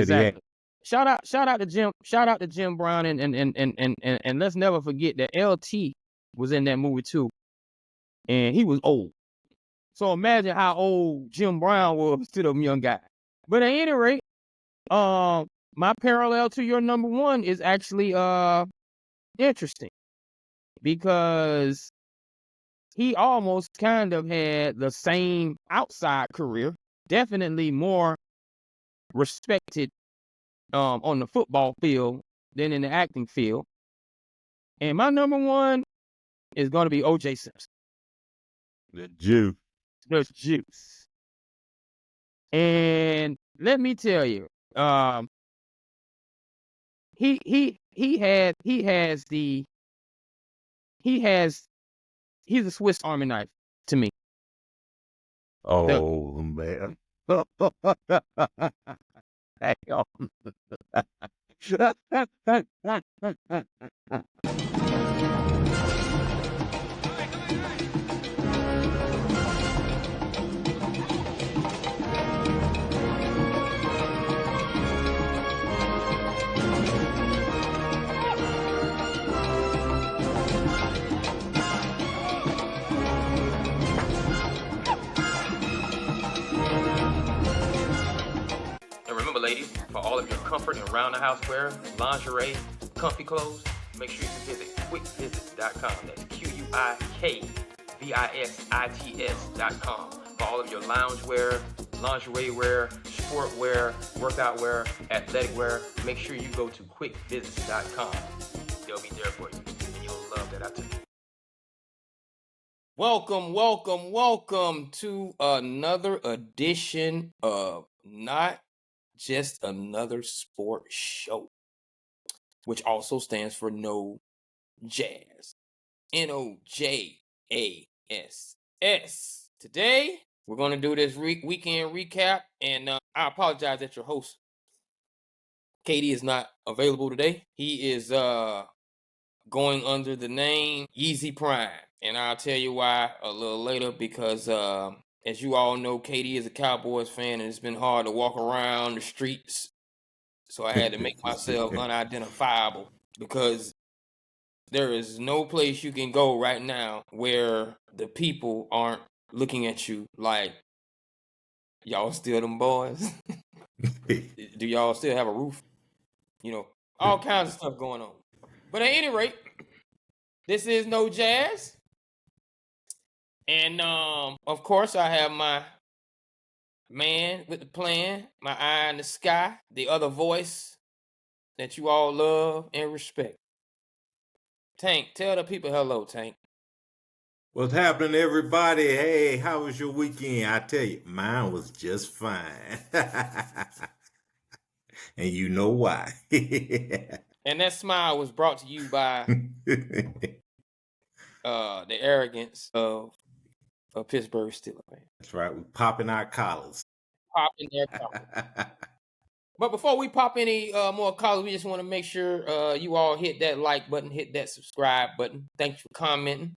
Exactly. ain't. Shout out to Jim Brown and let's never forget that LT was in that movie too, and he was old. So imagine how old Jim Brown was to them young guys. But at any rate, my parallel to your number one is actually interesting because he almost kind of had the same outside career, definitely more respected on the football field than in the acting field. And my number one is going to be O.J. Simpson. The juice. The juice. And let me tell you, he's a Swiss Army knife to me. Oh, man. And remember, ladies, for all of your comfort and round the house wear, lingerie, comfy clothes, make sure you visit quickvisits.com. That's QUIKVISITS.com. For all of your lounge wear, lingerie wear, sport wear, workout wear, athletic wear, make sure you go to quickvisits.com. They'll be there for you, and you'll love that, I tell you. Welcome to another edition of Not Just Another Sport Show, which also stands for No Jazz. NOJASS. Today, we're going to do this weekend recap, and I apologize that your host, Katie, is not available today. He is going under the name Yeezy Prime, and I'll tell you why a little later, because as you all know, Katie is a Cowboys fan, and it's been hard to walk around the streets, so I had to make myself unidentifiable, because there is no place you can go right now where the people aren't looking at you like, y'all still them boys? Do y'all still have a roof? You know, all kinds of stuff going on. But at any rate, this is No Jazz. And of course, I have my man with the plan, my eye in the sky, the other voice that you all love and respect. Tank, tell the people hello, Tank. What's happening, everybody? Hey, how was your weekend? I tell you, mine was just fine. And you know why. And that smile was brought to you by the arrogance of Pittsburgh Steelers fans. That's right. We popping our collars. Pop in there. But before we pop any more collars, we just want to make sure you all hit that like button, hit that subscribe button. Thanks for commenting.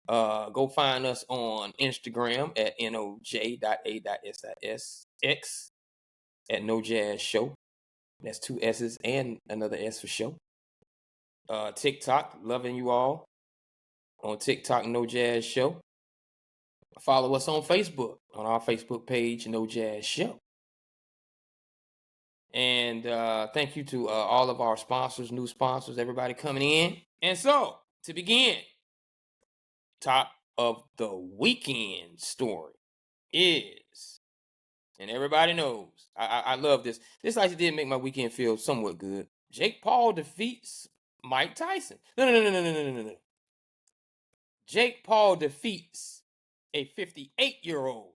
Go find us on Instagram at noj.a.s.x at No Jazz Show. That's 2 S's and another S for show. TikTok, loving you all. On TikTok, No Jazz Show. Follow us on Facebook, on our Facebook page, No Jazz Show. And thank you to all of our sponsors, new sponsors, everybody coming in. And so, to begin, top of the weekend story is, and everybody knows, I love this. This actually did make my weekend feel somewhat good. Jake Paul defeats Mike Tyson. No. Jake Paul defeats a 58-year-old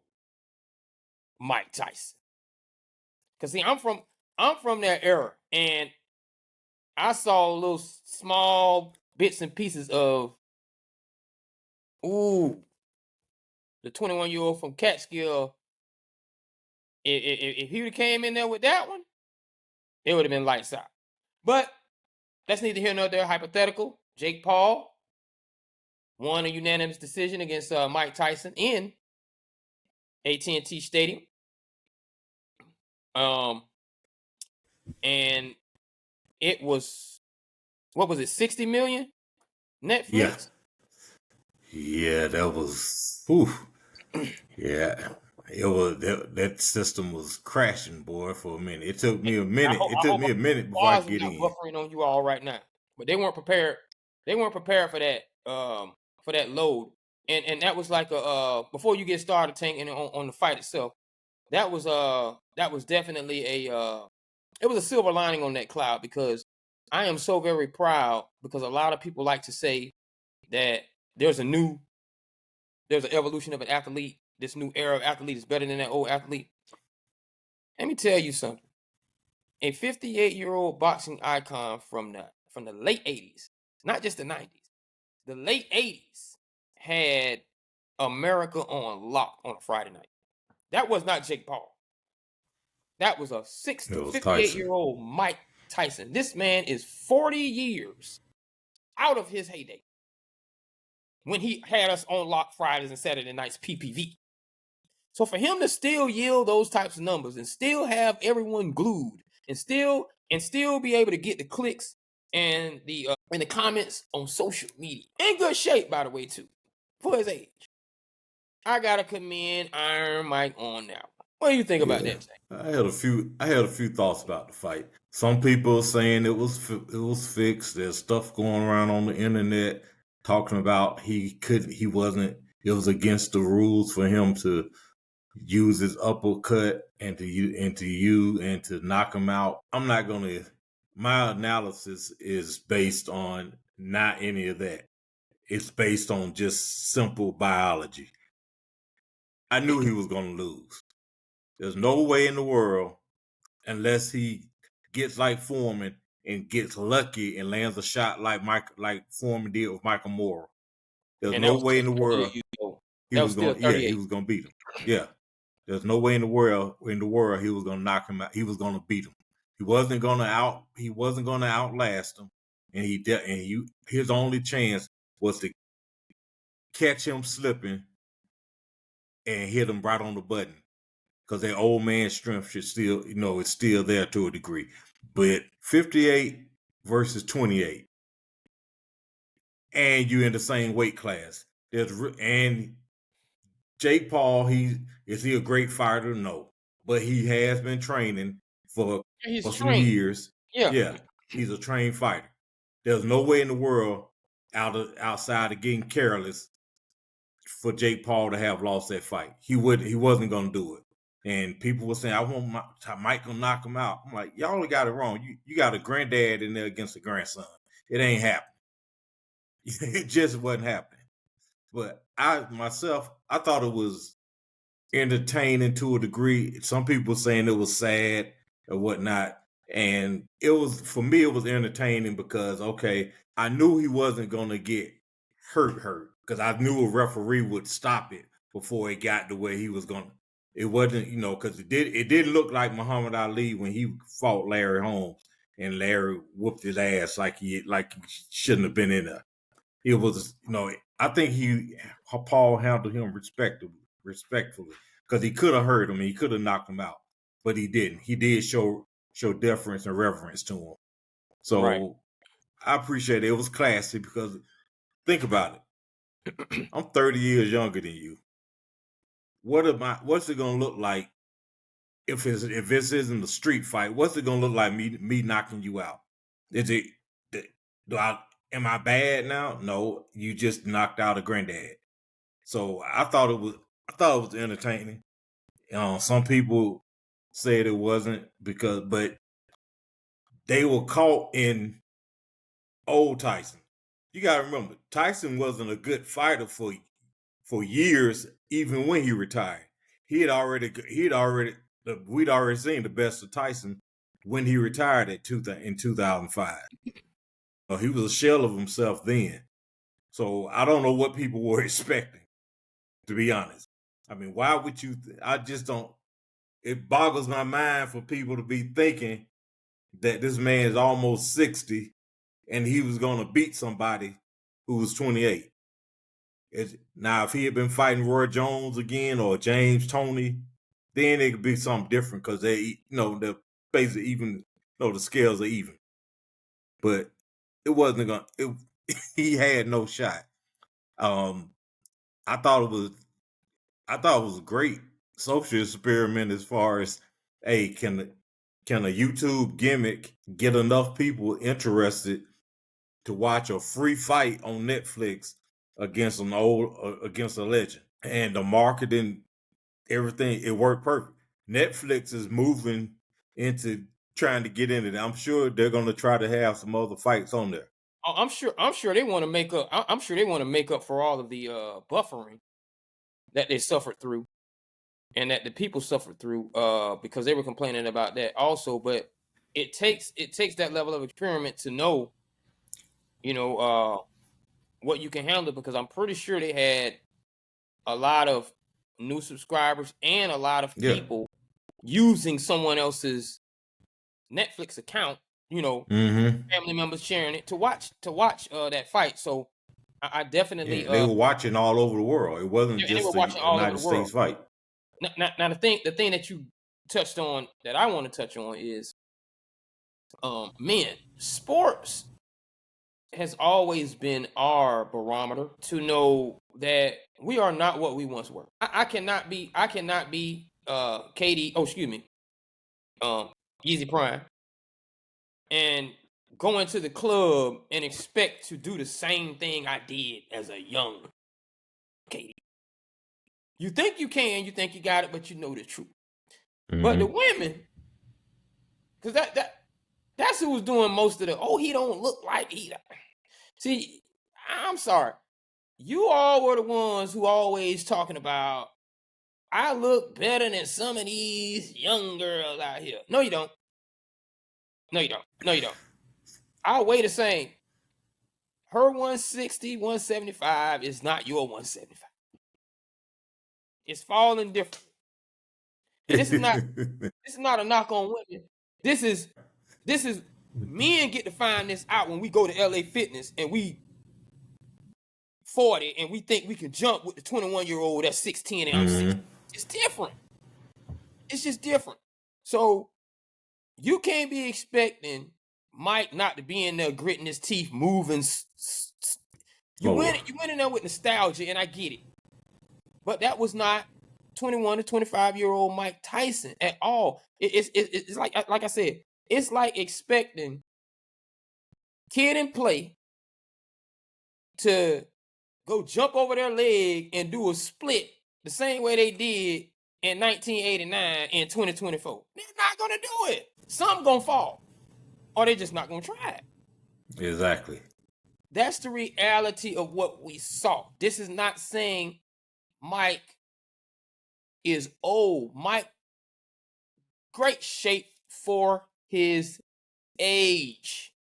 Mike Tyson. Because see, I'm from that era, and I saw little small bits and pieces of the 21-year-old from Catskill. If he would have came in there with that one, it would have been lights out. But that's neither here nor there. Hypothetical. Jake Paul won a unanimous decision against Mike Tyson in AT&T Stadium. and it was, what was it, 60 million Yeah. Netflix? Yeah, that was. Whew. Yeah. It was that system was crashing, boy, for a minute. It took me a minute. It I took hope me a minute before I bars could is get not in. buffering on you all right now, but they weren't prepared. They weren't prepared for that load, and that was like a before you get started tanking on the fight itself. That was definitely it was a silver lining on that cloud, because I am so very proud, because a lot of people like to say that there's an evolution of an athlete. This new era of athlete is better than that old athlete. Let me tell you something. A 58-year-old boxing icon from the late 80s, not just the 90s, the late 80s, had America on lock on a Friday night. That was not Jake Paul. That was a It was 58 Tyson. year old Mike Tyson. This man is 40 years out of his heyday when he had us on lock Fridays and Saturday nights PPV. So for him to still yield those types of numbers and still have everyone glued and still be able to get the clicks and the comments on social media, in good shape, by the way, too, for his age, I gotta commend Iron Mike on that. What do you think about Yeah, that, Jay? I had a few thoughts about the fight. Some people are saying it was fixed. There's stuff going around on the internet talking about he wasn't. It was against the rules for him to use his uppercut and to knock him out. I'm not gonna. My analysis is based on not any of that. It's based on just simple biology. I knew he was gonna lose. There's no way in the world, unless he gets like Foreman and gets lucky and lands a shot like Foreman did with Michael Moore. There's And that no was way still in the 38 world years old. he That was was still going. Yeah, he 38. was going to beat him. Yeah, there's no way in the world he was going to knock him out. He was going to beat him. He wasn't going to out. He wasn't going to outlast him. And his only chance was to catch him slipping and hit him right on the button, because their old man strength should still, it's still there to a degree. But 58 versus 28, and you in the same weight class. And Jake Paul, is he a great fighter? No, but he has been training for He's some trained. years. Yeah. Yeah, he's a trained fighter. There's no way in the world outside of getting careless for Jake Paul to have lost that fight. He wasn't going to do it. And people were saying, I want Mike to knock him out. I'm like, y'all got it wrong. You got a granddad in there against a grandson. It ain't happening. It just wasn't happening. But I thought it was entertaining to a degree. Some people saying it was sad or whatnot. And for me, it was entertaining because, okay, I knew he wasn't going to get hurt, because I knew a referee would stop it before it got to where he was going to. It wasn't, because it did look like Muhammad Ali when he fought Larry Holmes and Larry whooped his ass like he shouldn't have been in there. It was, I think Paul handled him respectfully, because he could have hurt him and he could have knocked him out, but he didn't. He did show deference and reverence to him. Right. So I appreciate it. It was classy, because think about it. I'm 30 years younger than you. What's it gonna look like if this isn't a street fight? What's it gonna look like me knocking you out? Is it do I am I bad now? No, you just knocked out a granddad. So I thought it was entertaining. Some people said it wasn't, but they were caught in old Tyson. You got to remember, Tyson wasn't a good fighter for years, even when he retired. We'd already seen the best of Tyson when he retired in 2005. He was a shell of himself then. So I don't know what people were expecting, to be honest. I mean, why would you? I just don't. It boggles my mind for people to be thinking that this man is almost 60 and he was going to beat somebody who was 28. Now, if he had been fighting Roy Jones again or James Toney, then it could be something different, because they're basically even, the scales are even. But it wasn't gonna. He had no shot. I thought it was a great social experiment as far as, hey, can a YouTube gimmick get enough people interested to watch a free fight on Netflix against a legend? And the marketing, everything, it worked perfect. Netflix is moving into trying to get into it. I'm sure they're going to try to have some other fights on there. I'm sure they want to make up. I'm sure they want to make up for all of the buffering that they suffered through, and that the people suffered through, because they were complaining about that also. But it takes that level of experiment to know, what you can handle, because I'm pretty sure they had a lot of new subscribers and a lot of Yeah. people using someone else's Netflix account, family members sharing it to watch that fight. So I definitely Yeah, they were watching all over the world. It wasn't they were just a watching all over United the world. States fight. Now the thing that you touched on that I want to touch on is, sports has always been our barometer to know that we are not what we once were. I cannot be Katie, Yeezy Prime, and go into the club and expect to do the same thing I did as a young Katie. You think you can, you think you got it, but you know the truth. Mm-hmm. But the women, because that's who was doing most of the, he don't look like he. See, I'm sorry. You all were the ones who always talking about, I look better than some of these young girls out here. No, you don't. No, you don't. No, you don't. I'll weigh the same. Her 160, 175 is not your 175. It's falling different. And this is not a knock on women. This is men get to find this out when we go to LA Fitness and we 40 and we think we can jump with the 21-year-old that's 6'10" and I'm 6. It's different. It's just different. So you can't be expecting Mike not to be in there gritting his teeth, moving. You went in there with nostalgia, and I get it. But that was not 21 to 25-year-old Mike Tyson at all. It's like I said, it's like expecting Kid and Play to go jump over their leg and do a split the same way they did in 1989 and 2024. They're not gonna do it. Some gonna fall, or they're just not gonna try it. Exactly. That's the reality of what we saw. This is not saying Mike is old. Mike, great shape for his age.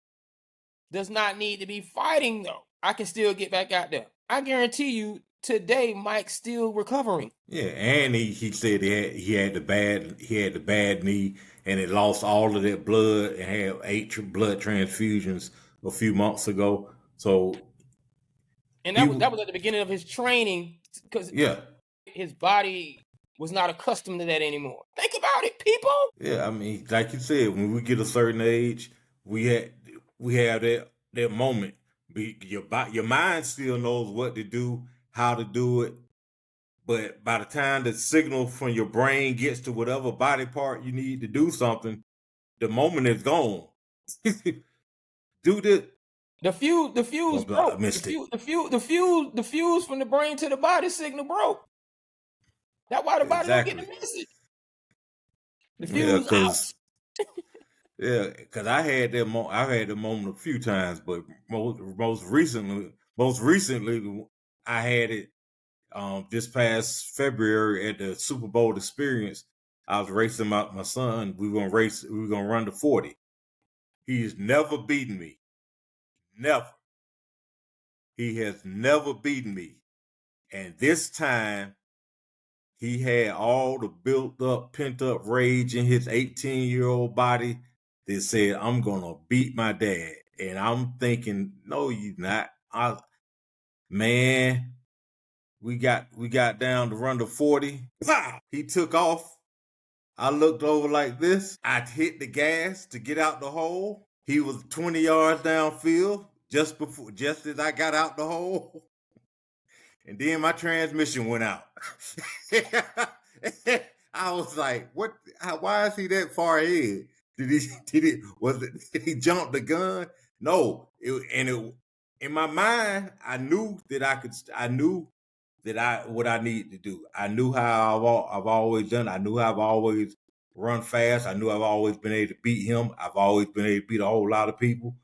Does not need to be fighting though. I can still get back out there. I guarantee you today Mike's still recovering. Yeah, and he said he had the bad knee, and it lost all of that blood and had 8 blood transfusions a few months ago. So, and that was at the beginning of his training, because his body was not accustomed to that anymore. Think about it, people. Yeah, I mean, like you said, when we get a certain age, we have that moment. Your mind still knows what to do, how to do it, but by the time the signal from your brain gets to whatever body part you need to do something, the moment is gone. Do this. The fuse broke. The fuse from the brain to the body signal broke. That's why the body don't get the message. The fuse out. Yeah, because I had that moment a few times, but most recently I had it this past February at the Super Bowl experience. I was racing my son. We were gonna run the 40. He's never beaten me. Never. He has never beaten me. And this time he had all the built up, pent up rage in his 18-year-old body that said, I'm gonna beat my dad. And I'm thinking, no, you not. Man, we got down to run the 40. He took off. I looked over like this. I hit the gas to get out the hole. He was 20 yards downfield just as I got out the hole. And then my transmission went out. I was like, "What? Why is he that far ahead? Did he jump the gun? No. In my mind, I knew that I knew that what I needed to do. I knew how I've always done. I knew how I've always run fast. I knew I've always been able to beat him. I've always been able to beat a whole lot of people.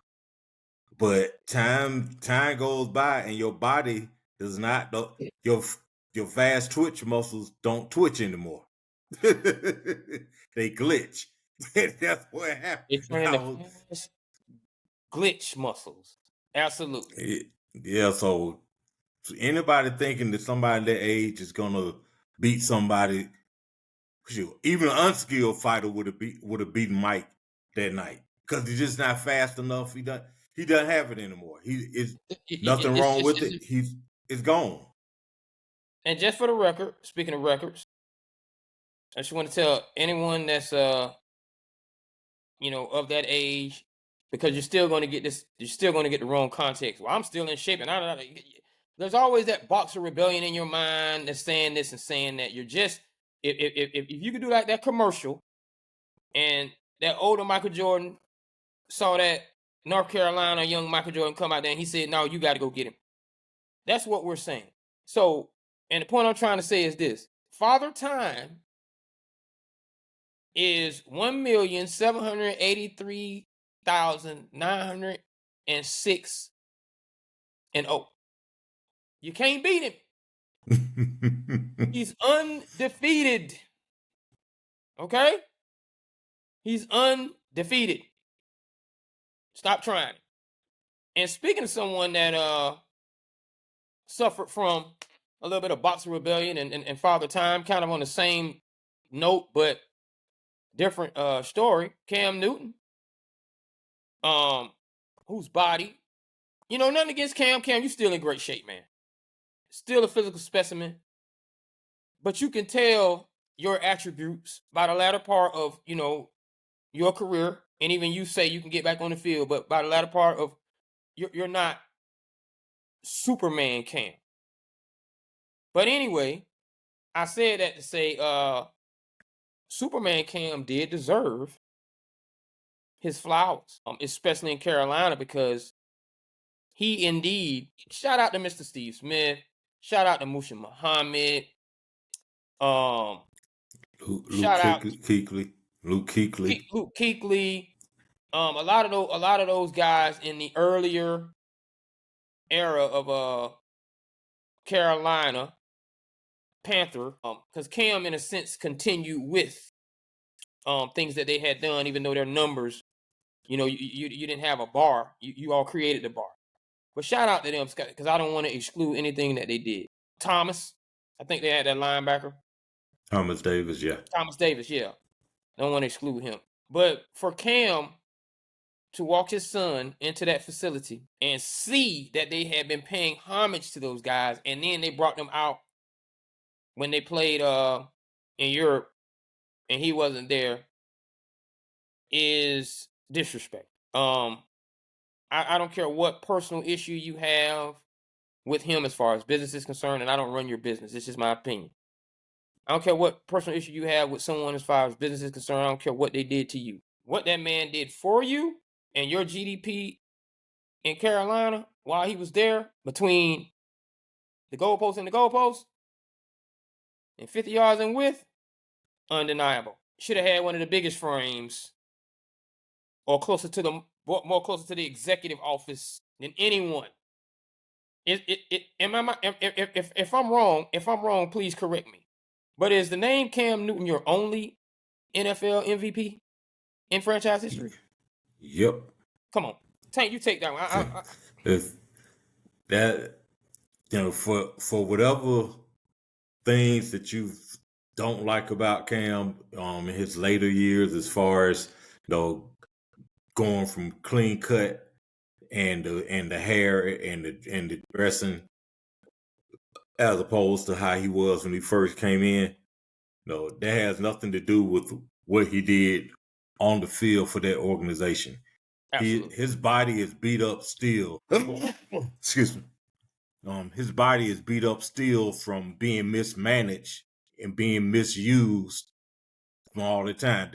But time goes by, and your body does not. Your fast twitch muscles don't twitch anymore. They glitch. That's what happened. It's trying to fast glitch muscles. Absolutely. Yeah. So anybody thinking that somebody that age is gonna beat somebody, even an unskilled fighter would have beaten Mike that night because he's just not fast enough. He doesn't have it anymore. He is nothing wrong with it. It's gone. And just for the record, speaking of records, I just want to tell anyone that's of that age, because you're still going to get this, you're still going to get the wrong context. Well, I'm still in shape, and there's always that boxer rebellion in your mind that's saying this and saying that. You're just if you could do like that commercial, and that older Michael Jordan saw that North Carolina young Michael Jordan come out there, and he said, "No, you got to go get him." That's what we're saying. So, and the point I'm trying to say is this: Father Time is 1,783,906 and 0. You can't beat him. He's undefeated. Okay? He's undefeated. Stop trying. And speaking of someone that suffered from a little bit of boxer rebellion and Father Time, kind of on the same note, but different story, Cam Newton, whose body, nothing against Cam. Cam, you still in great shape, man. Still a physical specimen, but you can tell your attributes by the latter part of your career, and even you say you can get back on the field, but by the latter part of you're not Superman Cam. But anyway, I said that to say Superman Cam did deserve his flowers, especially in Carolina, because he indeed, shout out to Mr. Steve Smith, shout out to Musha Muhammad, shout out Luke Kuechly, a lot of those guys in the earlier era of Carolina Panther, because Cam in a sense continued with things that they had done, even though their numbers, you didn't have a bar, you all created the bar. But shout out to them, because I don't want to exclude anything that they did. Thomas, I think they had that linebacker. Thomas Davis, yeah. Don't want to exclude him. But for Cam to walk his son into that facility and see that they had been paying homage to those guys, and then they brought them out when they played in Europe and he wasn't there, is disrespect. I don't care what personal issue you have with him as far as business is concerned, and I don't run your business. It's just my opinion. I don't care what personal issue you have with someone as far as business is concerned. I don't care what they did to you. What that man did for you and your GDP in Carolina while he was there, between the goalpost and the goalpost, and 50 yards in width, undeniable. Should have had one of the biggest frames, or more closer to the executive office than anyone. If I'm wrong, please correct me. But is the name Cam Newton your only NFL MVP in franchise history? Yep. Come on, Tank, you take that one. If that, for whatever things that you don't like about Cam in his later years, as far as going from clean cut and the hair and the dressing, as opposed to how he was when he first came in, No, that has nothing to do with what he did on the field for that organization. Absolutely. His body is beat up still. Excuse me. His body is beat up still from being mismanaged and being misused from all the time.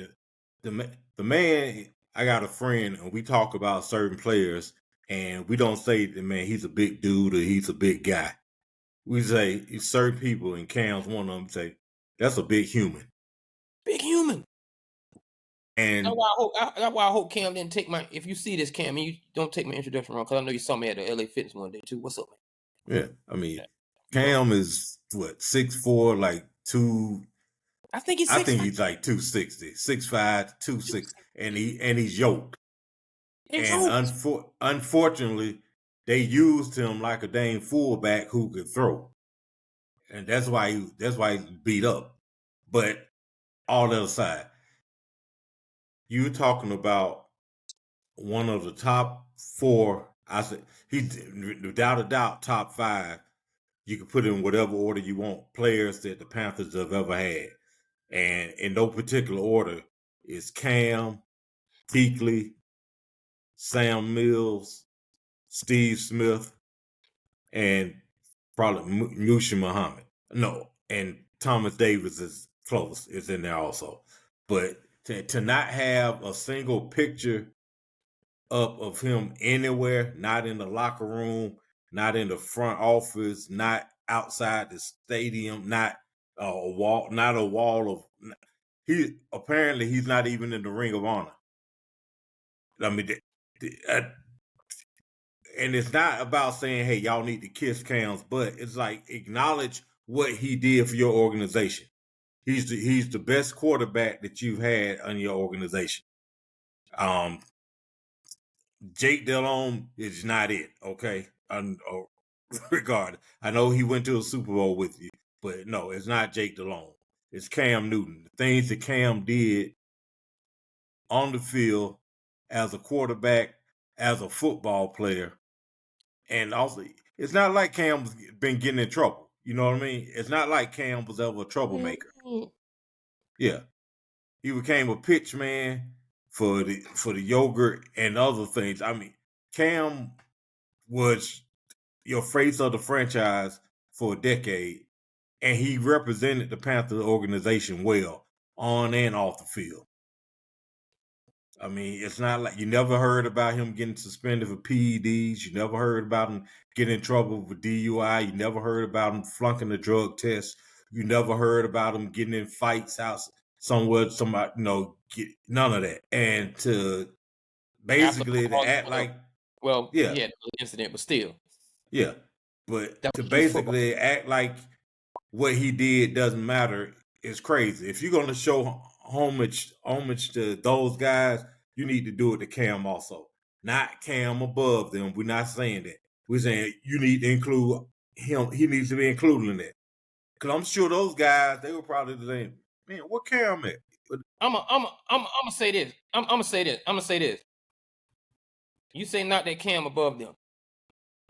The man, I got a friend, and we talk about certain players, and we don't say the man he's a big dude or he's a big guy. We say certain people, and Cam's one of them. Say that's a big human. Big human. And That's why I hope Cam didn't take my. If you see this, Cam, and you don't take my introduction wrong, because I know you saw me at the LA Fitness one day too. What's up, man? yeah, I mean, Yeah. Cam is what 6'4", like two. I think he's I 6'5". think he's like 260, 6'5", 260, and he's yoked. And unfortunately, they used him like a dang fullback who could throw, and that's why he's beat up. But all that aside, you're talking about one of the top four. I said he's without a doubt top five. You can put in whatever order you want. Players that the Panthers have ever had, and in no particular order is Cam, Kuechly, Sam Mills, Steve Smith, and probably Musha Muhammad. No, and Thomas Davis is close, is in there also. But to not have a single picture up of him anywhere, not in the locker room, not in the front office, not outside the stadium, not a wall of. He's not even in the Ring of Honor. I mean, and it's not about saying, hey, y'all need to kiss Cam's butt. It's like acknowledge what he did for your organization. He's the best quarterback that you've had on your organization. Jake Delhomme is not it, okay? Regardless, I know he went to a Super Bowl with you, but no, it's not Jake Delhomme. It's Cam Newton. The things that Cam did on the field as a quarterback, as a football player, and also, it's not like Cam's been getting in trouble. You know what I mean? It's not like Cam was ever a troublemaker. Mm-hmm. Yeah, he became a pitch man for the yogurt and other things. I mean, Cam was your face of the franchise for a decade, and he represented the Panthers organization well on and off the field. I mean, it's not like you never heard about him getting suspended for PEDs. You never heard about him getting in trouble with DUI. You never heard about him flunking the drug test. You never heard about him getting in fights out somewhere. Somebody, none of that. And to After basically to act like, well, yeah, he had an incident, but still, yeah, but that to was youth football. basically act like what he did doesn't matter is crazy. If you're gonna show homage to those guys, you need to do it to Cam also. Not Cam above them. We're not saying that. We're saying you need to include him. He needs to be included in that. Because I'm sure those guys, they were probably saying, man, what Cam at? But I'm gonna say this. I'm gonna say this. You say not that Cam above them,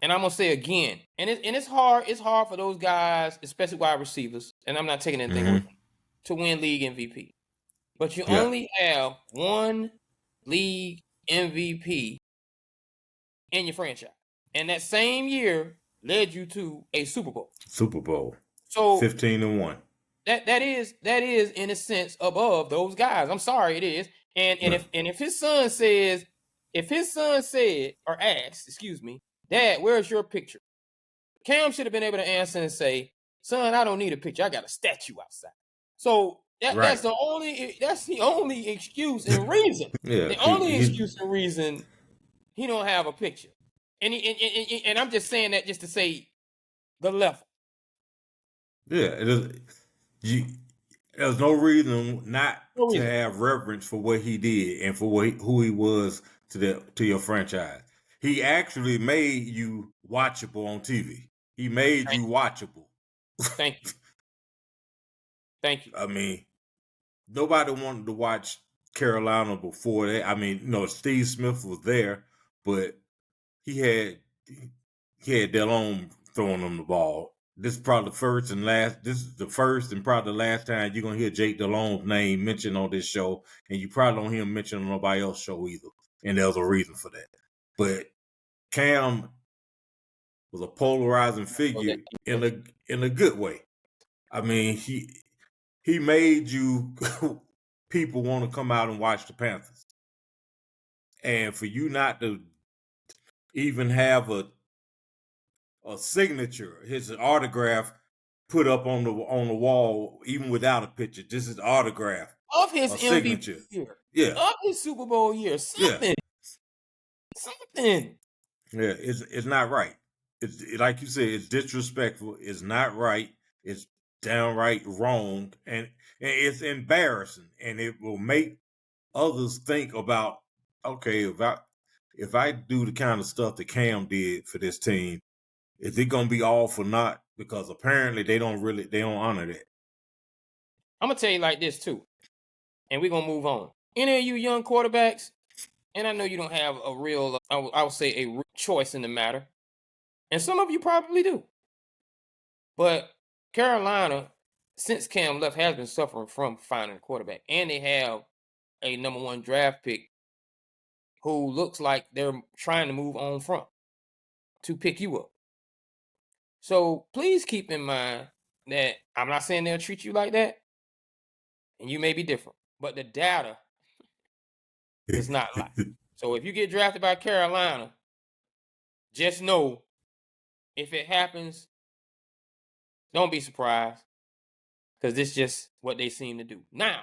and I'm gonna say again, and it's hard. It's hard for those guys, especially wide receivers. And I'm not taking anything away from them, to win league MVP. But you only have one league MVP in your franchise, and that same year led you to a Super Bowl. Super Bowl. So 15-1. that is in a sense above those guys. I'm sorry, it is. And if his son says, or asks, excuse me, Dad, where's your picture? Cam should have been able to answer and say, son, I don't need a picture. I got a statue outside. So that's the only excuse and reason. Yeah, The only excuse and reason he don't have a picture. And I'm just saying that just to say the level. Yeah, it is. There's no reason not to reason. have reverence for what he did and for who he was to your franchise. He actually made you watchable on TV. He made you watchable. Thank you. Thank you. I mean, nobody wanted to watch Carolina before that. I mean, Steve Smith was there, but he had Delhomme throwing him the ball. this is probably the first and last. This is the first and probably the last time you're gonna hear Jake Delhome's name mentioned on this show, and you probably don't hear him mentioned on nobody else's show either. And there's a reason for that. But Cam was a polarizing figure in a good way. I mean, he made you people want to come out and watch the Panthers, and for you not to even have a signature, his autograph put up on the wall, even without a picture. This is autograph of his a MVP signature. year, Yeah, of his Super Bowl year, something. Yeah, it's not right. It's like you said, it's disrespectful. It's not right. It's downright wrong, and it's embarrassing, and it will make others think about, okay, if I do the kind of stuff that Cam did for this team, is it gonna be all for naught? Because apparently they don't honor that. I'm gonna tell you like this too, and we're gonna move on. Any of you young quarterbacks, and I know you don't have a real, I would say, a real choice in the matter, and some of you probably do. But Carolina, since Cam left, has been suffering from finding a quarterback, and they have a number 1 draft pick who looks like they're trying to move on from to pick you up. So please keep in mind that I'm not saying they'll treat you like that, and you may be different, but the data does not lie. So if you get drafted by Carolina, just know if it happens, don't be surprised, because this is just what they seem to do. Now,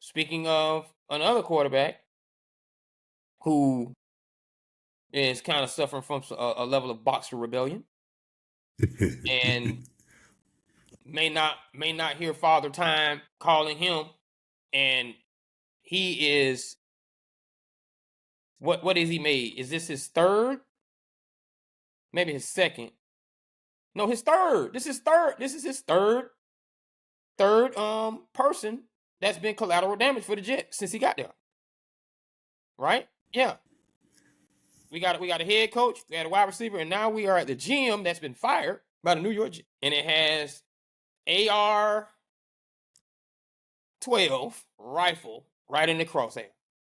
speaking of another quarterback who is kind of suffering from a level of boxer rebellion and may not hear Father Time calling him, and he is what is he made? Is this his third? Maybe his second. No, his third. This is third. This is his third person that's been collateral damage for the Jets since he got there. Right? Yeah. We got a head coach, we had a wide receiver, and now we are at the GM that's been fired by the New York Jets. And it has AR 12 rifle right in the crosshair.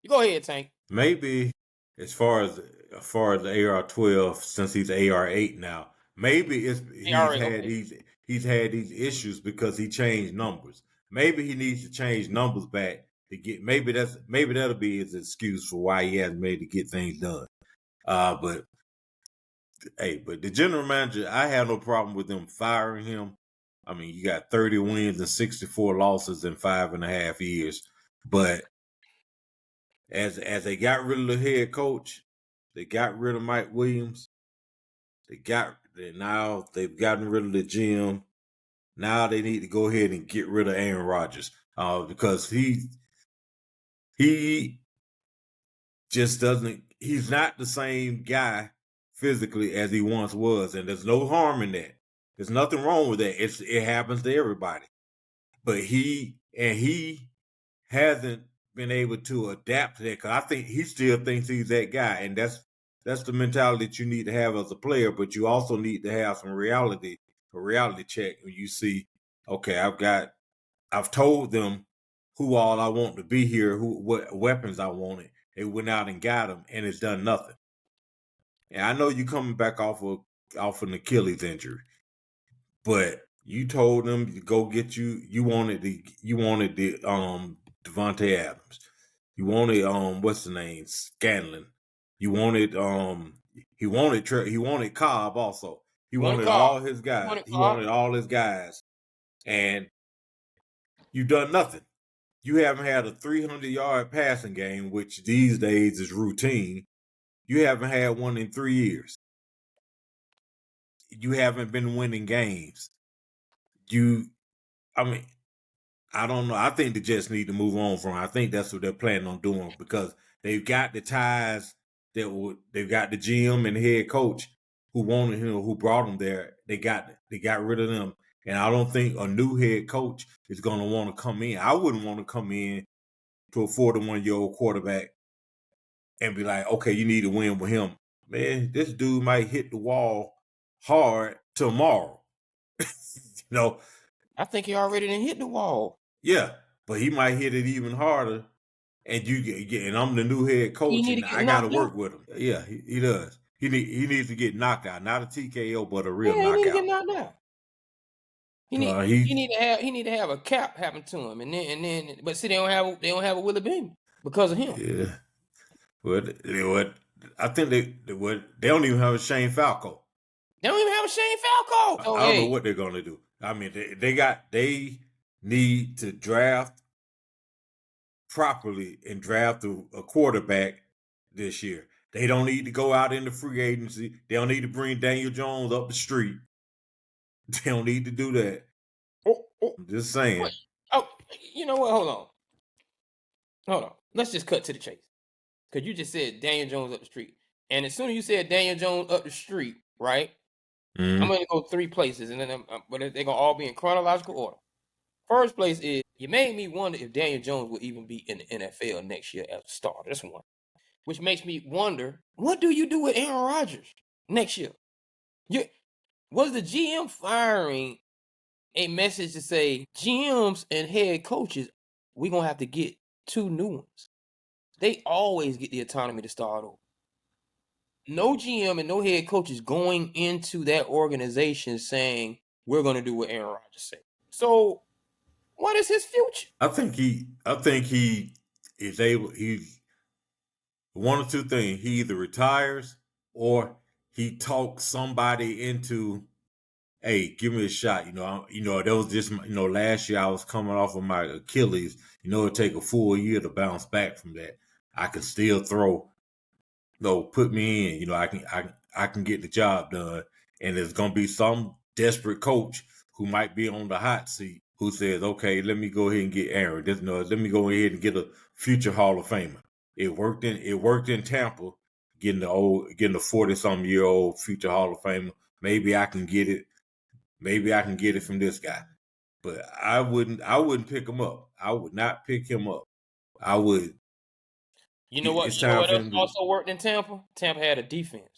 You go ahead, Tank. Maybe as far as the AR-12, since he's AR-8 now, maybe he's had these issues because he changed numbers. Maybe he needs to change numbers back to get. Maybe that'll be his excuse for why he hasn't made to get things done. But the general manager, I have no problem with them firing him. I mean, you got 30 wins and 64 losses in 5.5 years, but as they got rid of the head coach, they got rid of Mike Williams. Now they've gotten rid of the GM. Now they need to go ahead and get rid of Aaron Rodgers because he just doesn't. He's not the same guy physically as he once was, and there's no harm in that. There's nothing wrong with that. It happens to everybody, but he hasn't been able to adapt to that because I think he still thinks he's that guy, and that's the mentality that you need to have as a player. But you also need to have a reality check when you see, okay, I've told them who all I want to be here, what weapons I wanted. They went out and got them, and it's done nothing. And I know you're coming back off an Achilles injury, but you told them to go get you wanted the Devontae Adams. You wanted what's the name? Scanlon. You wanted he wanted Cobb also. He wanted all his guys. He wanted all his guys. And you've done nothing. You haven't had a 300-yard passing game, which these days is routine. You haven't had one in 3 years. You haven't been winning games. I don't know. I think the Jets need to move on from. I think that's what they're planning on doing because they've got the ties they've got the GM and the head coach who wanted him, who brought him there. They got rid of them, and I don't think a new head coach is going to want to come in. I wouldn't want to come in to a 41-year-old quarterback and be like, okay, you need to win with him. Man, this dude might hit the wall hard tomorrow. I think he already done hit the wall. Yeah, but he might hit it even harder. And and I'm the new head He coach, need to and get I got to knocked out. work with him. Yeah, he does. He needs to get knocked out, not a TKO, but a real Yeah, he need to get knockout. knocked out. He need to have a cap happen to him, and then but see they don't have a Willie Beamen because of him. Yeah. What I think they don't even have a Shane Falco. They don't even have a Shane Falco. So I don't know hey, what they're gonna do. I mean, they need to draft properly and draft a quarterback this year. They don't need to go out into free agency. They don't need to bring Daniel Jones up the street. They don't need to do that. I'm just saying. oh, you know what? Hold on. Let's just cut to the chase. Because you just said Daniel Jones up the street. And as soon as you said Daniel Jones up the street, right? I'm going to go 3 places, and then but they're going to all be in chronological order. First place is, you made me wonder if Daniel Jones will even be in the NFL next year as a starter. That's one. Which makes me wonder, what do you do with Aaron Rodgers next year? Was the GM firing a message to say, GMs and head coaches, we're going to have to get 2 new ones? They always get the autonomy to start over. No GM and no head coach is going into that organization saying, we're going to do what Aaron Rodgers said. So, what is his future? I think he is able. He's one of two things. He either retires or he talks somebody into, hey, give me a shot. That was just last year I was coming off of my Achilles. It'd take a full year to bounce back from that. I can still throw. Put me in. I can get the job done. And there's gonna be some desperate coach who might be on the hot seat who says, okay, let me go ahead and get Aaron. Let me go ahead and get a future Hall of Famer. It worked in Tampa, getting the 40-something-year-old future Hall of Famer. Maybe I can get it. Maybe I can get it from this guy. But I wouldn't pick him up. I would not pick him up. I would. You know what? It's You know time what for else him to. also worked in Tampa? Tampa had a defense.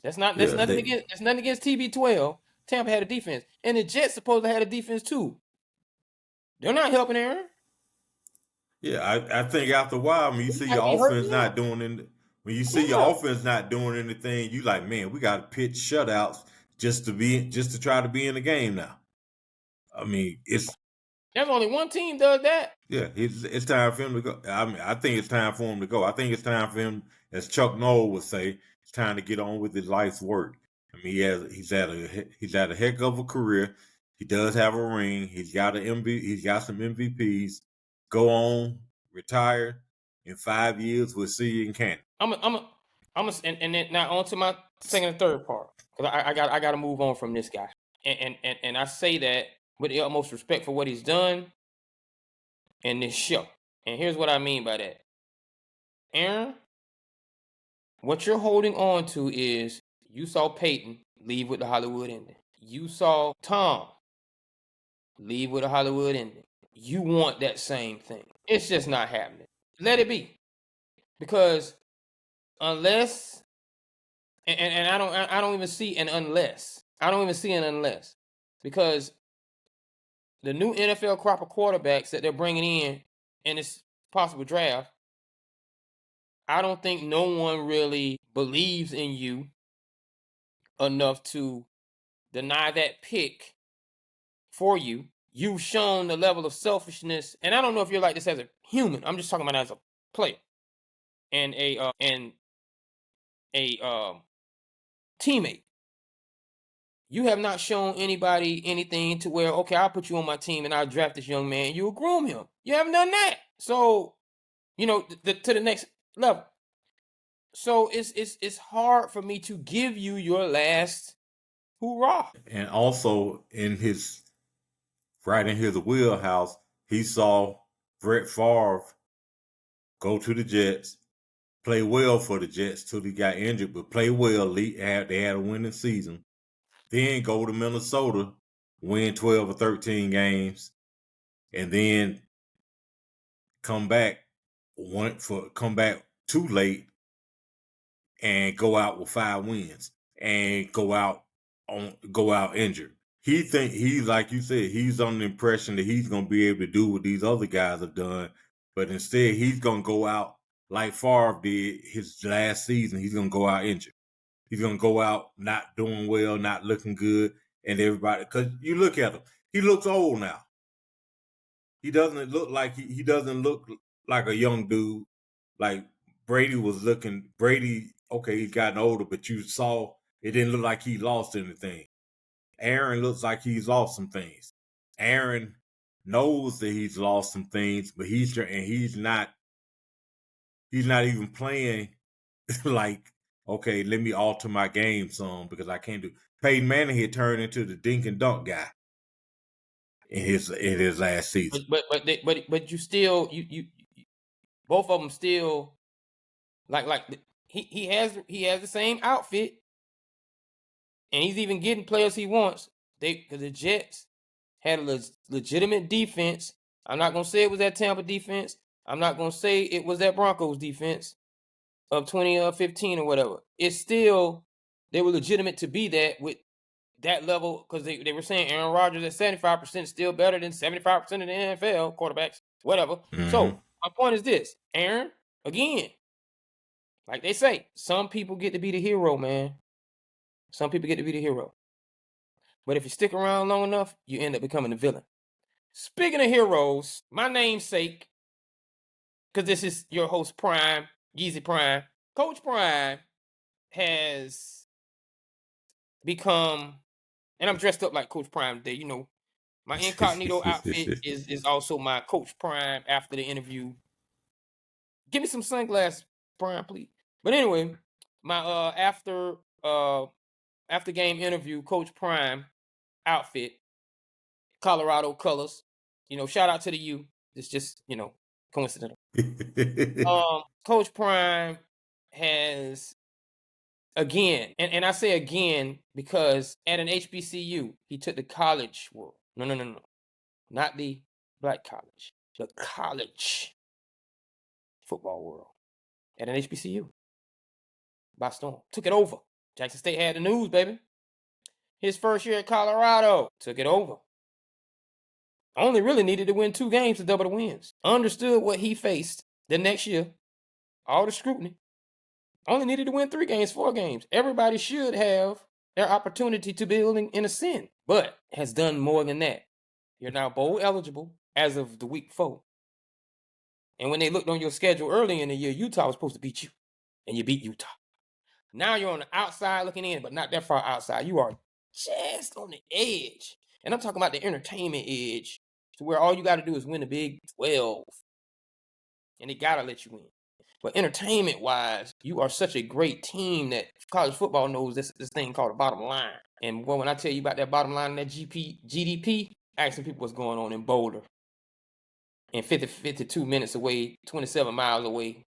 That's Yeah, nothing against TB12. Tampa had a defense, and the Jets supposed to have a defense too. They're not helping Aaron. Yeah, I think after a while, when you see Might be your hurting offense him. not doing anything, when you see Yeah. your offense not doing anything, you like, man, we got to pitch shutouts just to try to be in the game now. I mean, There's only one team does that. it's time for him to go. I mean, I think it's time for him to go. I think it's time for him, as Chuck Noll would say, it's time to get on with his life's work. I mean, he's had a heck of a career. He does have a ring. He's got He's got some MVPs. Go on, retire. In 5 years, we'll see you in Canada. And then now on to my second and third part, because I got to move on from this guy, and I say that with the utmost respect for what he's done in this show. And here's what I mean by that, Aaron. What you're holding on to is, you saw Peyton leave with the Hollywood ending. You saw Tom leave with a Hollywood ending. You want that same thing. It's just not happening. Let it be. Because unless, and I don't even see an unless. I don't even see an unless. Because the new NFL crop of quarterbacks that they're bringing in this possible draft, I don't think no one really believes in you enough to deny that pick for you. You've shown the level of selfishness, and I don't know if you're like this as a human. I'm just talking about as a player and a teammate. You have not shown anybody anything to where, okay, I'll put you on my team and I'll draft this young man. You'll groom him. You haven't done that. So, to the next level. So it's hard for me to give you your last hoorah. And also right in his wheelhouse, he saw Brett Favre go to the Jets, play well for the Jets till he got injured, but play well. They had a winning season. Then go to Minnesota, win 12 or 13 games, and then come back too late and go out with 5 wins and go out go out injured. He's like you said, he's on the impression that he's gonna be able to do what these other guys have done, but instead he's gonna go out like Favre did his last season. He's gonna go out injured. He's gonna go out not doing well, not looking good, and everybody. Because you look at him, he looks old now. He doesn't look like he doesn't look like a young dude. Like Brady was looking. Brady, okay, he's gotten older, but you saw it didn't look like he lost anything. Aaron looks like he's lost some things. Aaron knows that he's lost some things, but he's not even playing like, okay, let me alter my game some because I can't do. Peyton Manning had turned into the dink and dunk guy in his last season. But you still you both of them still like he has the same outfit, and he's even getting players he wants. Because the Jets had a legitimate defense. I'm not gonna say it was that Tampa defense. I'm not gonna say it was that Broncos defense of 2015 or whatever. It's still, they were legitimate to be that with that level, because they were saying Aaron Rodgers at 75% still better than 75% of the NFL quarterbacks, whatever. Mm-hmm. So my point is this, Aaron, again, like they say, some people get to be the hero, man. Some people get to be the hero. But if you stick around long enough, you end up becoming the villain. Speaking of heroes, my namesake, because this is your host Prime, Yeezy Prime, Coach Prime has become, and I'm dressed up like Coach Prime today. You know, my incognito outfit is also my Coach Prime after the interview. Give me some sunglasses, Prime, please. But anyway, my after game interview, Coach Prime outfit, Colorado colors. You know, shout out to the U. It's just, you know, coincidental. Coach Prime has, again, and I say again because at an HBCU, he took the college world. No. Not the black college. The college football world. At an HBCU. By storm. Took it over. Jackson State had the news, baby. His first year at Colorado. Took it over. Only really needed to win 2 games to double the wins. Understood what he faced the next year. All the scrutiny. Only needed to win 3 games, 4 games. Everybody should have their opportunity to build and ascend, but has done more than that. You're now bowl eligible as of the week 4. And when they looked on your schedule early in the year, Utah was supposed to beat you, and you beat Utah. Now you're on the outside looking in, but not that far outside. You are just on the edge. And I'm talking about the entertainment edge, to where all you got to do is win the Big 12. And they got to let you win. But entertainment-wise, you are such a great team that college football knows this thing called the bottom line. And when I tell you about that bottom line, that GDP, asking people what's going on in Boulder, and 52 minutes away, 27 miles away,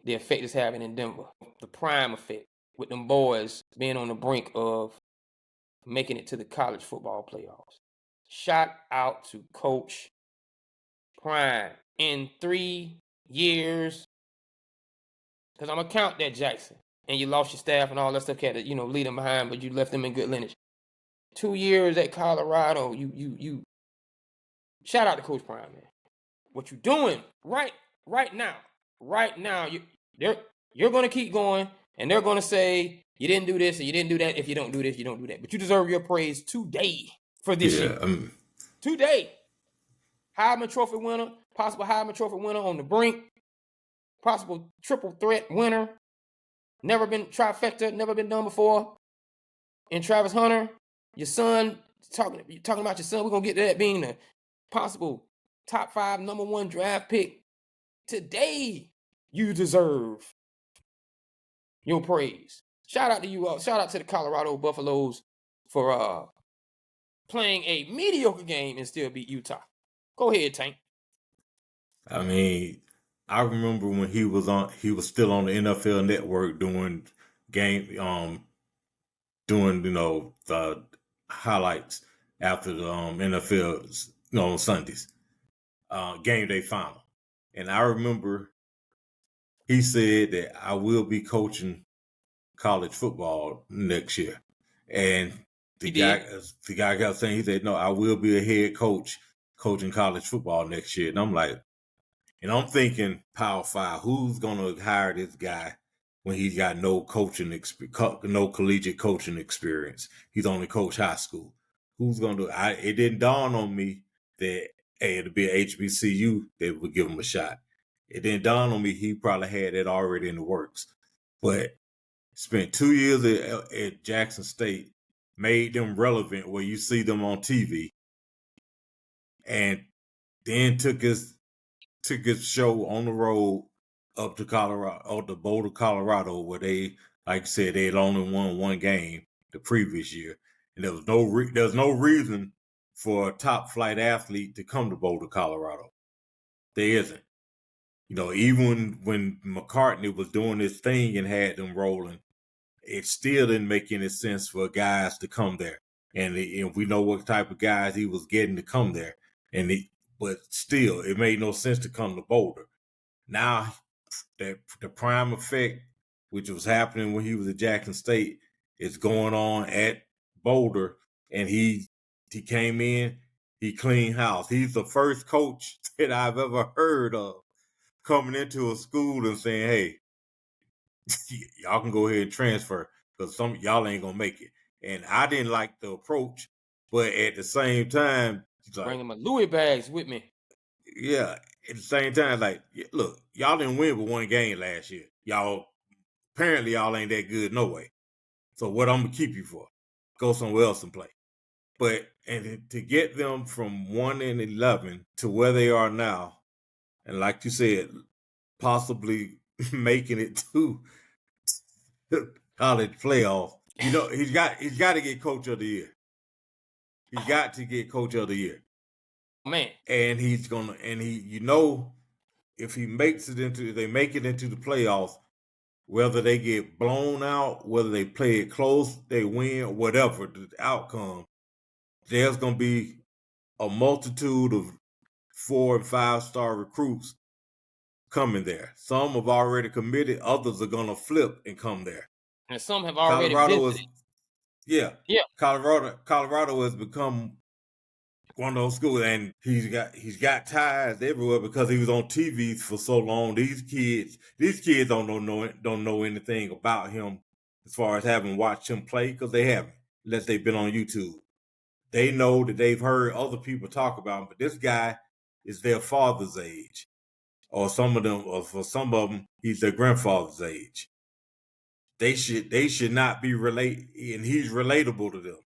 the effect it's having in Denver. The prime effect with them boys being on the brink of making it to the college football playoffs. Shout out to Coach Prime. In 3 years, because I'm going to count that, Jackson, and you lost your staff and all that stuff, had to, you know, lead them behind, but you left them in good lineage. 2 years at Colorado, you shout out to Coach Prime, man. What you doing right now, you're going to keep going, and they're going to say, you didn't do this, and you didn't do that. If you don't do this, you don't do that. But you deserve your praise today for this year. Today. Heisman Trophy winner, possible Heisman Trophy winner on the brink, possible triple threat winner, never been trifecta, never been done before. And Travis Hunter, your son, talking about your son, we're going to get to that being the possible top 5 number 1 draft pick. Today, you deserve your praise. Shout out to you all. Shout out to the Colorado Buffaloes for playing a mediocre game and still beat Utah. Go ahead, Tank. I mean, I remember when he was still on the NFL Network doing doing, you know, the highlights after the NFL, you know, on Sundays, game day final. And I remember he said that I will be coaching college football next year. And the guy kept saying, he said, "No, I will be a head coach coaching college football next year." And I'm like, and I'm thinking, Power 5, who's gonna hire this guy when he's got no no collegiate coaching experience? He's only coached high school. Who's gonna do it? It didn't dawn on me that, hey, it'll be an HBCU that would give him a shot. It didn't dawn on me he probably had it already in the works. But spent 2 years at Jackson State, made them relevant where you see them on TV, and then took his show on the road up to Colorado, up to Boulder, Colorado, where they, like I said, they had only won one game the previous year, and there was no reason for a top flight athlete to come to Boulder, Colorado. There isn't. You know, even when McCartney was doing his thing and had them rolling, it still didn't make any sense for guys to come there. And we know what type of guys he was getting to come there. But still, it made no sense to come to Boulder. Now, the prime effect, which was happening when he was at Jackson State, is going on at Boulder. And he came in, he cleaned house. He's the first coach that I've ever heard of coming into a school and saying, "Hey, y'all can go ahead and transfer because some y'all ain't gonna make it." And I didn't like the approach, but at the same time, he's like, Bringing my Louis bags with me. yeah. At the same time, like, look, y'all didn't win but one game last year. Y'all apparently y'all ain't that good no way. So what I'm gonna keep you for? Go somewhere else and play. But and to get them from 1-11 to where they are now, and like you said, possibly making it to college playoff. You know, he's got to get coach of the year. He's got to get coach of the year. Man. And he's gonna, you know, if they make it into the playoffs, whether they get blown out, whether they play it close, they win, whatever the outcome, there's gonna be a multitude of 4 and 5-star recruits coming there. Some have already committed, others are gonna flip and come there. And some have already visited. Yeah. Colorado has become one of those schools, and he's got ties everywhere because he was on TV for so long. These kids don't know anything about him as far as having watched him play, because they haven't, unless they've been on YouTube. They know that they've heard other people talk about him, but this guy is their father's age, or for some of them, he's their grandfather's age. They should not be and he's relatable to them.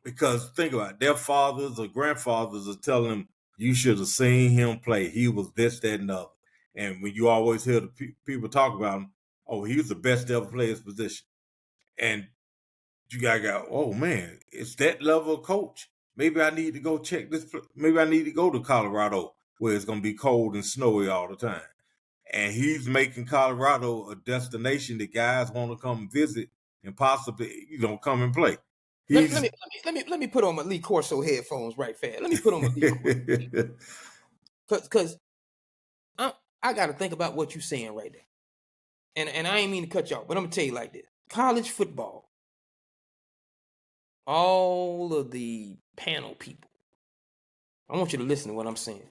Because think about it, their fathers or grandfathers are telling them, you should have seen him play. He was this, that, and the other. And when you always hear the people talk about him, oh, he was the best to ever play his position. And you gotta go, oh man, it's that level of coach. Maybe I need to go check this. Maybe I need to go to Colorado where it's gonna be cold and snowy all the time. And he's making Colorado a destination that guys want to come visit and possibly, come and play. Let me put on my Lee Corso headphones right fast. Let me put on my Lee Corso. Because I got to think about what you're saying right there. And I ain't mean to cut you off, but I'm going to tell you like this. College football, all of the panel people, I want you to listen to what I'm saying.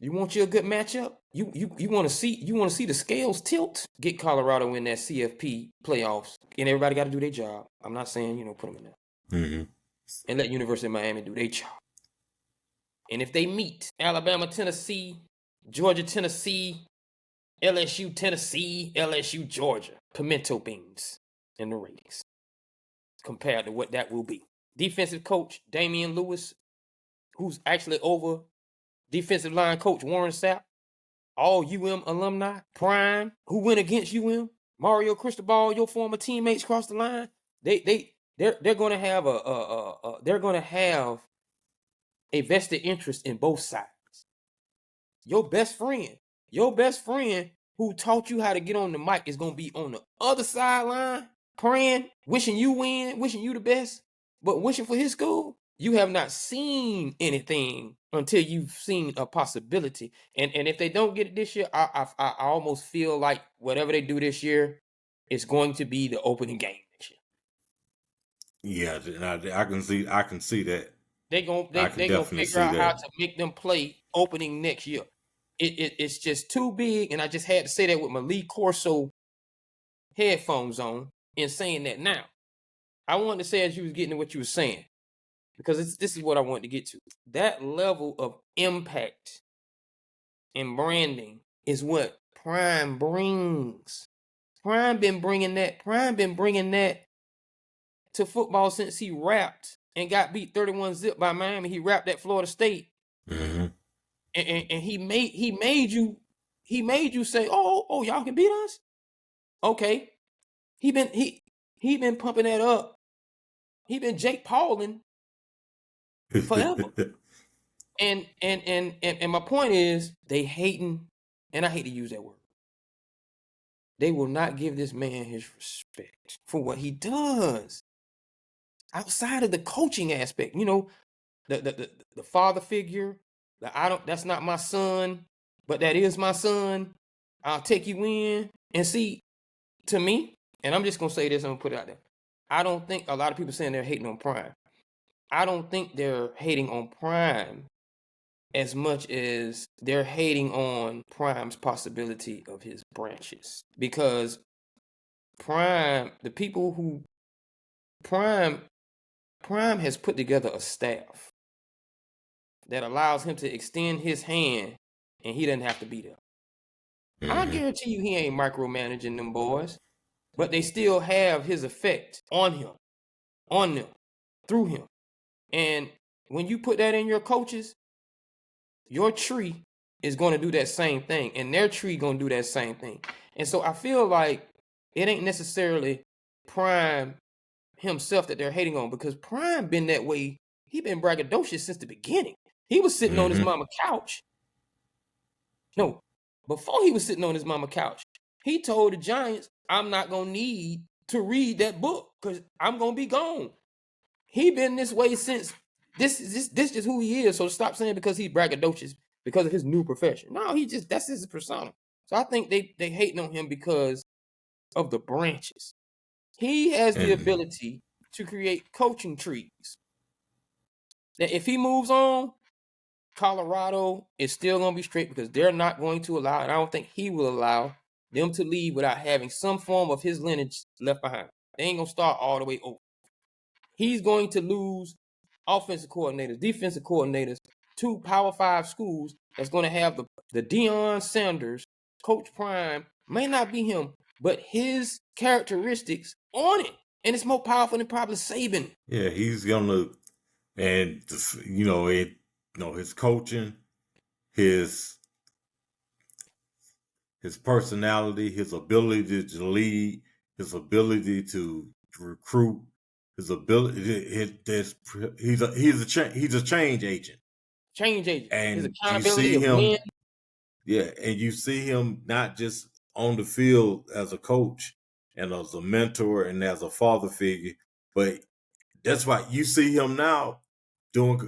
You want you a good matchup? You want to see the scales tilt? Get Colorado in that CFP playoffs, and everybody got to do their job. I'm not saying put them in there, and let University of Miami do their job. And if they meet Alabama, Tennessee, Georgia, Tennessee, LSU, Tennessee, LSU, Georgia, pimento beans in the ratings compared to what that will be. Defensive coach Damian Lewis, who's actually over defensive line coach Warren Sapp, all UM alumni, prime, who went against UM, Mario Cristobal, your former teammates crossed the line. They're going to have a vested interest in both sides. Your best friend who taught you how to get on the mic is going to be on the other sideline, praying, wishing you win, wishing you the best, but wishing for his school. You have not seen anything until you've seen a possibility. And if they don't get it this year, I almost feel like whatever they do this year is going to be the opening game this year. Yeah, I can see that. They gonna I can definitely figure see out how that. to make them play opening next year. It's just too big, and I just had to say that with my Lee Corso headphones on and saying that now. I wanted to say as you was getting to what you were saying, because this is what I wanted to get to. That level of impact and branding is what Prime brings. Prime been bringing that to football since he rapped and got beat 31-0 by Miami. He rapped at Florida State. Mm-hmm. And he made you say, oh, y'all can beat us? Okay. He been pumping that up. He been Jake Pauling forever. And my point is, they hating, and I hate to use that word. They will not give this man his respect for what he does. Outside of the coaching aspect, the father figure, that's not my son, but that is my son. I'll take you in. And see, to me, and I'm just gonna say this, I'm gonna put it out there. I don't think a lot of people saying they're hating on Prime. I don't think they're hating on Prime as much as they're hating on Prime's possibility of his branches. Because Prime, the people who Prime has put together a staff that allows him to extend his hand and he doesn't have to be there. I guarantee you he ain't micromanaging them boys, but they still have his effect on them, through him. And when you put that in your coaches, your tree is going to do that same thing, and their tree going to do that same thing. And so I feel like it ain't necessarily Prime himself that they're hating on, because Prime been that way. He been braggadocious since the beginning. He was sitting on his mama couch. No, before he was sitting on his mama couch, he told the Giants, I'm not going to need to read that book because I'm going to be gone. He been this way since this is who he is. So stop saying because he's braggadocious because of his new profession. No, that's his persona. So I think they hating on him because of the branches. He has the And ability to create coaching trees. Now, if he moves on, Colorado is still going to be straight because they're not going to allow, and I don't think he will allow them to leave without having some form of his lineage left behind. They ain't going to start all the way over. He's going to lose offensive coordinators, defensive coordinators, 2 Power 5 schools that's going to have the Deion Sanders, Coach Prime, may not be him, but his characteristics on it. And it's more powerful than probably Saban. yeah, he's gonna, and his coaching, his his personality, his ability to lead, his ability to recruit, his ability. He's a change agent, Change agent. His and you accountability see of him. win. Yeah, and you see him not just on the field as a coach and as a mentor and as a father figure, but that's why you see him now doing,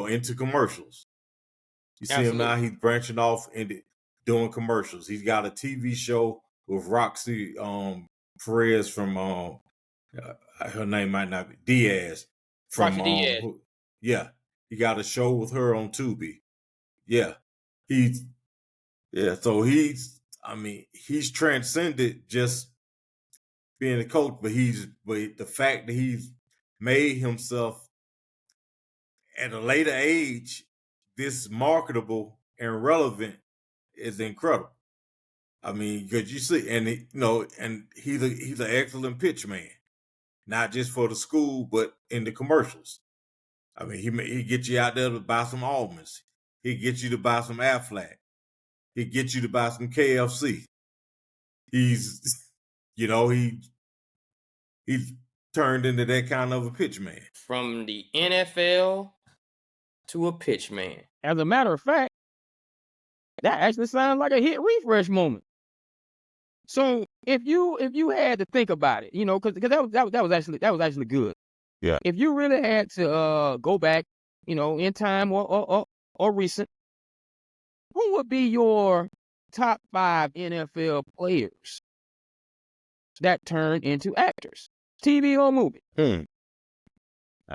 into commercials. You see him now; Absolutely. he's branching off into doing commercials. He's got a TV show with Roxy Perez from her name might not be Diaz from Roxy Diaz. yeah, he got a show with her on Tubi. Yeah, he's yeah. So he's transcended just being a coach, but the fact that he's made himself at a later age this marketable and relevant is incredible. I mean, because you see, and he's an excellent pitch man, not just for the school, but in the commercials. I mean, he get you out there to buy some almonds. He get you to buy some Aflac. He get you to buy some KFC. He's, you know, he's turned into that kind of a pitch man. From the NFL to a pitch man. As a matter of fact, that actually sounds like a hit refresh moment. So if you had to think about it, because that was actually good. Yeah. If you really had to go back, in time or recent, who would be your top 5 NFL players that turned into actors, TV or movie?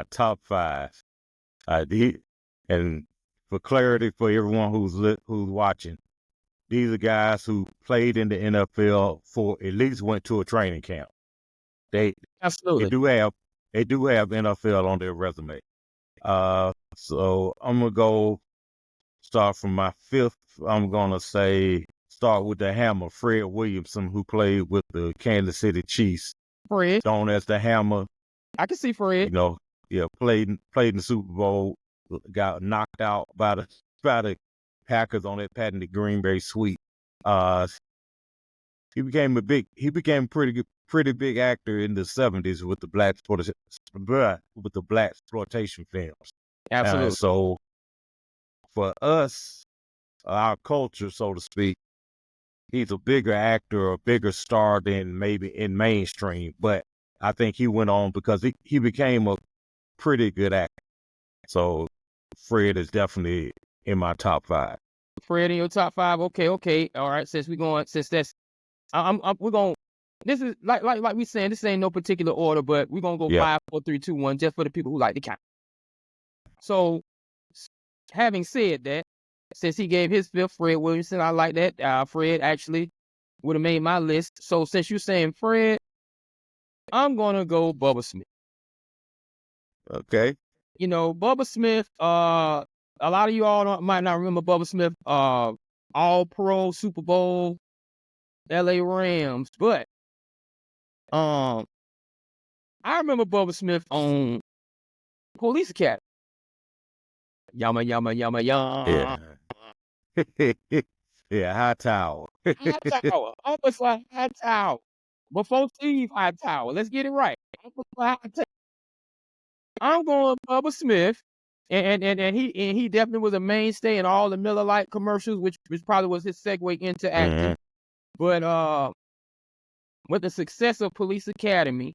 top 5. And for clarity for everyone who's watching, these are guys who played in the NFL for at least went to a training camp. They Absolutely. do have NFL on their resume. So I'm gonna go start from my 5th. I'm gonna start with the Hammer, Fred Williamson, who played with the Kansas City Chiefs, Fred. known as the Hammer. I can see Fred. Played in the Super Bowl, got knocked out by the Packers on that patented Green Bay sweep. He became a pretty big actor in the 70s with the black exploitation films. Absolutely. So for us, our culture, so to speak, he's a bigger actor, or a bigger star than maybe in mainstream. But I think he went on because he became a pretty good actor. So Fred is definitely in my top 5. Fred in your top 5. Okay. All right. Since that's, we're going. This is like we saying. This ain't no particular order, but we're gonna go 5, 4, 3, 2, 1, just for the people who like to count. So, having said that, since he gave his 5th, Fred Williamson, I like that. Fred actually would have made my list. So since you're saying Fred, I'm gonna go Bubba Smith. Okay. Bubba Smith. A lot of you all might not remember Bubba Smith. All Pro, Super Bowl, LA Rams, but I remember Bubba Smith on Police Academy. Yama. Yeah. Yeah, High Tower. Hightower. Almost like Hightower. Before Steve Hightower. Let's get it right. I'm going Bubba Smith. And he definitely was a mainstay in all the Miller Lite commercials, which probably was his segue into acting. But with the success of Police Academy,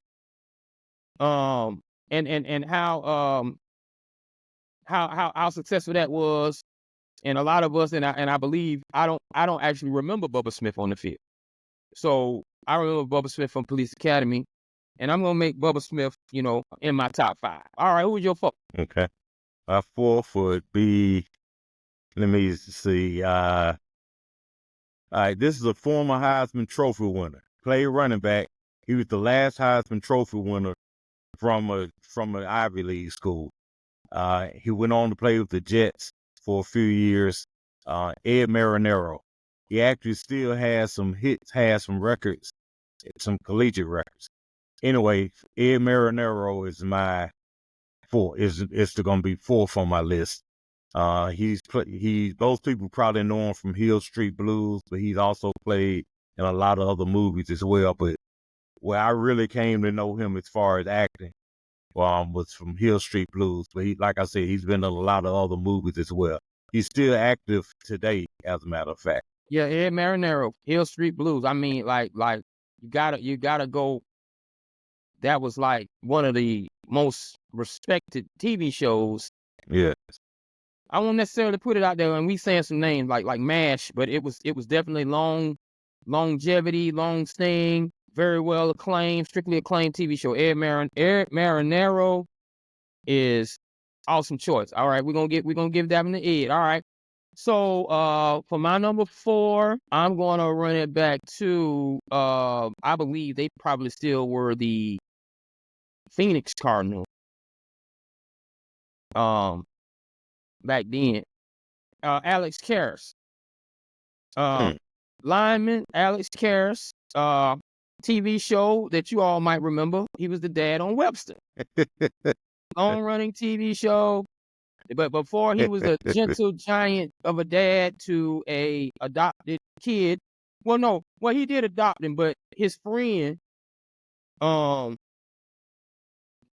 and how successful that was, and a lot of us, and I believe I don't actually remember Bubba Smith on the field. So I remember Bubba Smith from Police Academy, and I'm gonna make Bubba Smith, in my top 5. All right, who's your 4th? Okay. My 4th would be, let me see. All right, this is a former Heisman Trophy winner. Played running back. He was the last Heisman Trophy winner from an Ivy League school. He went on to play with the Jets for a few years. Ed Marinero. He actually still has some hits, has some records, some collegiate records. Anyway, Ed Marinero is my 4. Is going to be 4th on my list. Those people probably know him from Hill Street Blues, but he's also played in a lot of other movies as well. But where I really came to know him as far as acting, was from Hill Street Blues. But like I said, he's been in a lot of other movies as well. He's still active today, as a matter of fact. Yeah, Ed Marinero, Hill Street Blues. I mean, like you gotta go. That was like one of the most respected TV shows. Yeah. I won't necessarily put it out there, and we saying some names like MASH, but it was definitely longevity, long staying, very well acclaimed, strictly acclaimed TV show. Ed Marinero is awesome choice. All right, we're gonna give that one to Ed. All right. So for my number 4, I'm gonna run it back to I believe they probably still were the Phoenix Cardinals. Back then. Alex Karras. Lineman Alex Karras. TV show that you all might remember. He was the dad on Webster. Long running TV show. But before he was a gentle giant of a dad to a adopted kid. Well, no. Well, he did adopt him, but his friend,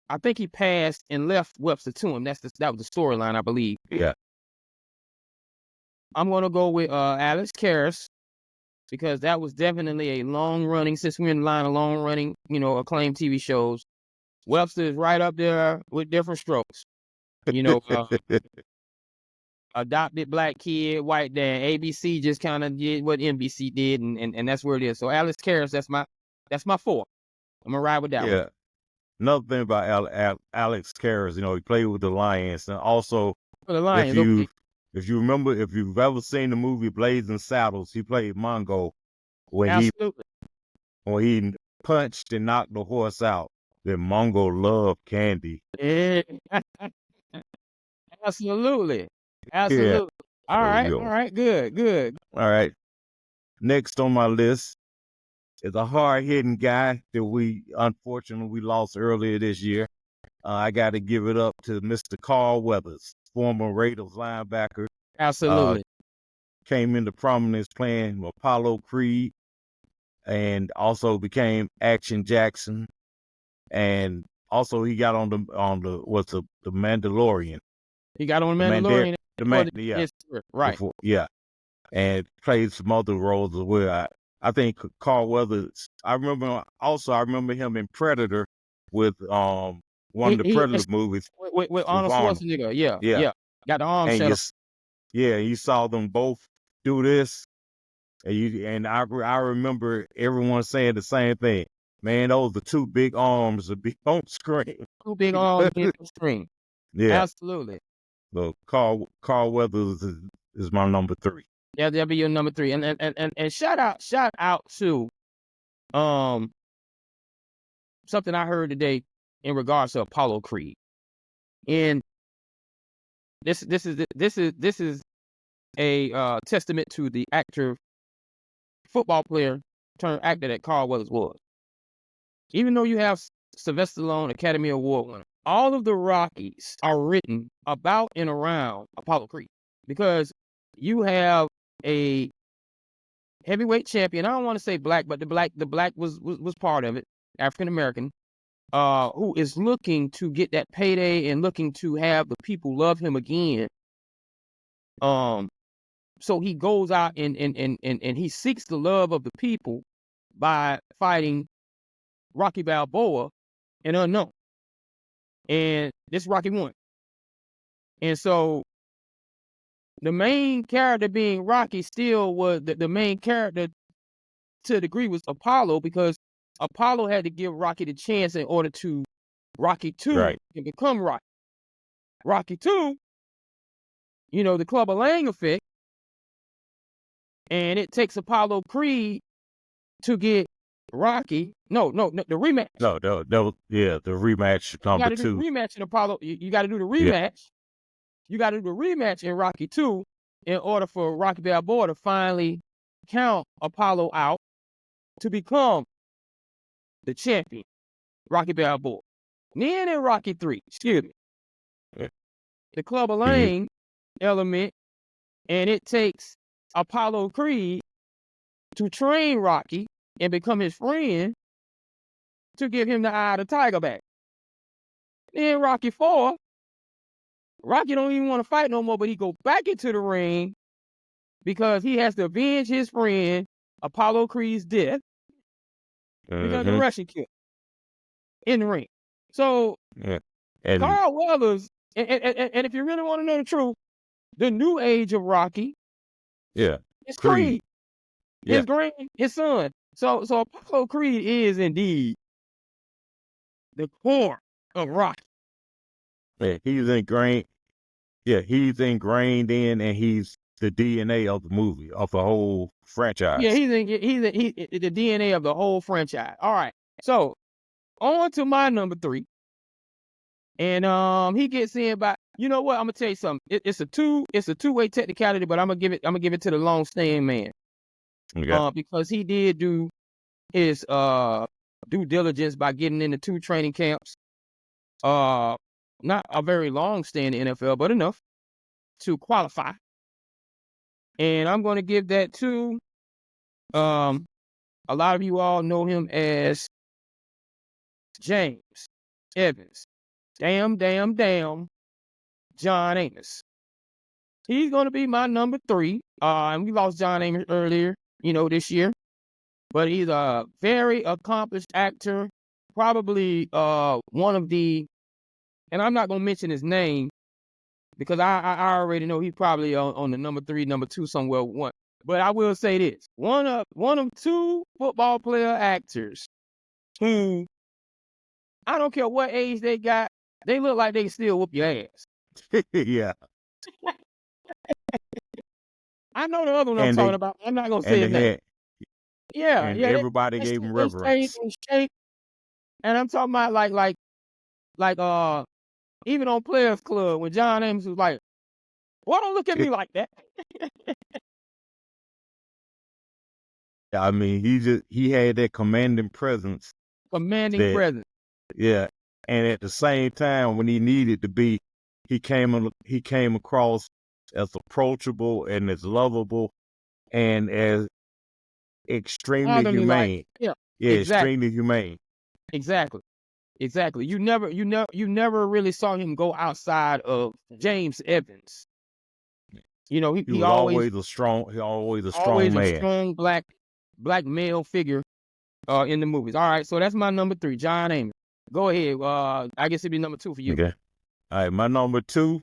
I think he passed and left Webster to him. That was the storyline, I believe. Yeah. I'm gonna go with Alex Karras, because that was definitely a long running. Since we're in the line of long running, acclaimed TV shows, Webster is right up there with Different Strokes. Adopted black kid, white dad. ABC just kind of did what NBC did, and that's where it is. So Alex Karras, that's my 4. I'm gonna ride with that one. another thing about Alex Karras, he played with the Lions, and also For the Lions, if you remember, if you've ever seen the movie Blazing Saddles, he played Mongo when absolutely. he punched and knocked the horse out. Then Mongo loved candy. Yeah. Absolutely. Yeah. All right. Yo. All right. Good. All right. Next on my list is a hard-hitting guy that we unfortunately lost earlier this year. I got to give it up to Mr. Carl Weathers, former Raiders linebacker. Absolutely. Came into prominence playing Apollo Creed, and also became Action Jackson, and also he got on the Mandalorian. He got on Mandalorian. Yeah, right. Before, yeah, and played some other roles as well. I think Carl Weathers. I remember him in Predator with one of the Predator movies with Arnold Schwarzenegger. Yeah. Got the arm set up. You saw them both do this, and I remember everyone saying the same thing. Man, those are two big arms to be on screen. Two big arms on screen. Yeah, absolutely. So Carl Weathers is my number 3. Yeah, that'll be your number 3. And shout out to something I heard today in regards to Apollo Creed. And this is a testament to the actor, football player turned actor that Carl Weathers was. Even though you have Sylvester Stallone, Academy Award winner, all of the Rockies are written about and around Apollo Creed, because you have a heavyweight champion. I don't want to say black, but the black was part of it, African American, who is looking to get that payday and looking to have the people love him again. So he goes out and he seeks the love of the people by fighting Rocky Balboa and Unknown. And this Rocky won. And so the main character being Rocky still was the main character to a degree was Apollo, because Apollo had to give Rocky the chance in order to Rocky 2 can become Rocky. Rocky 2, the Clubber Lang effect, and it takes Apollo Creed to get Rocky. No, the rematch. No, the rematch number 2. You got to do the rematch in Apollo. You got to do the rematch. Yeah. You got to do the rematch in Rocky 2 in order for Rocky Balboa to finally count Apollo out to become the champion, Rocky Balboa. Then in Rocky 3, the Clubber Lang element, and it takes Apollo Creed to train Rocky and become his friend to give him the eye of the tiger back. Then Rocky 4, Rocky don't even want to fight no more, but he goes back into the ring because he has to avenge his friend Apollo Creed's death because the Russian killed in the ring. So Carl Weathers, and if you really want to know the truth, the new age of Rocky, is Creed. His his son. So Apollo Creed is indeed the core of Rocky. Yeah, he's ingrained. Yeah, he's ingrained in, and he's the DNA of the movie, of the whole franchise. Yeah, he's the DNA of the whole franchise. All right, so on to my number 3, and he gets in by. You know what? I'm gonna tell you something. It's a two-way technicality, but I'm gonna give it to the long-staying man. Okay. Because he did do his due diligence by getting into 2 training camps. Not a very long stay in the NFL, but enough to qualify. And I'm going to give that to a lot of you all know him as James Evans. Damn, John Amos. He's going to be my number 3. And we lost John Amos earlier, this year. But he's a very accomplished actor. Probably one of the, and I'm not going to mention his name because I already know he's probably on the number 3, number 2 somewhere. One. But I will say this. One of 2 football player actors who I don't care what age they got. They look like they can still whoop your ass. Yeah. I know the other one I'm And talking they about. I'm not gonna say and his they name. had Yeah, and yeah. everybody gave him They stayed reverence. in shape, and I'm talking about like even on Players Club when John Amos was like, "Why don't look at me like that?" I mean, he had that commanding presence Commanding that, presence. yeah. And at the same time, when he needed to be, he came across as approachable and as lovable and as extremely Fatherly, like, humane. yeah, Yeah, exactly, extremely humane. exactly. You never really saw him go outside of James Evans. You know, He he was always always a strong a man. strong black male figure in the movies. All right, so that's my number 3, John Amos. Go ahead. I guess it'd be number 2 for you. Okay. All right, my number 2.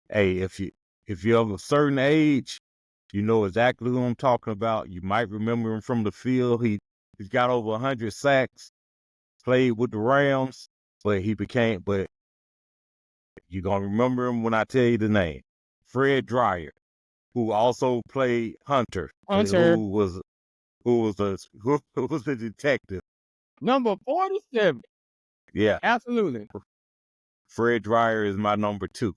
Hey, if you're of a certain age, you know exactly who I'm talking about. You might remember him from the field. He's got over 100 sacks. Played with the Rams, but you're gonna remember him when I tell you the name. Fred Dreyer, who also played Hunter, Hunter, who was a detective. number 47. Yeah, Absolutely. Fred Dreyer is my number 2.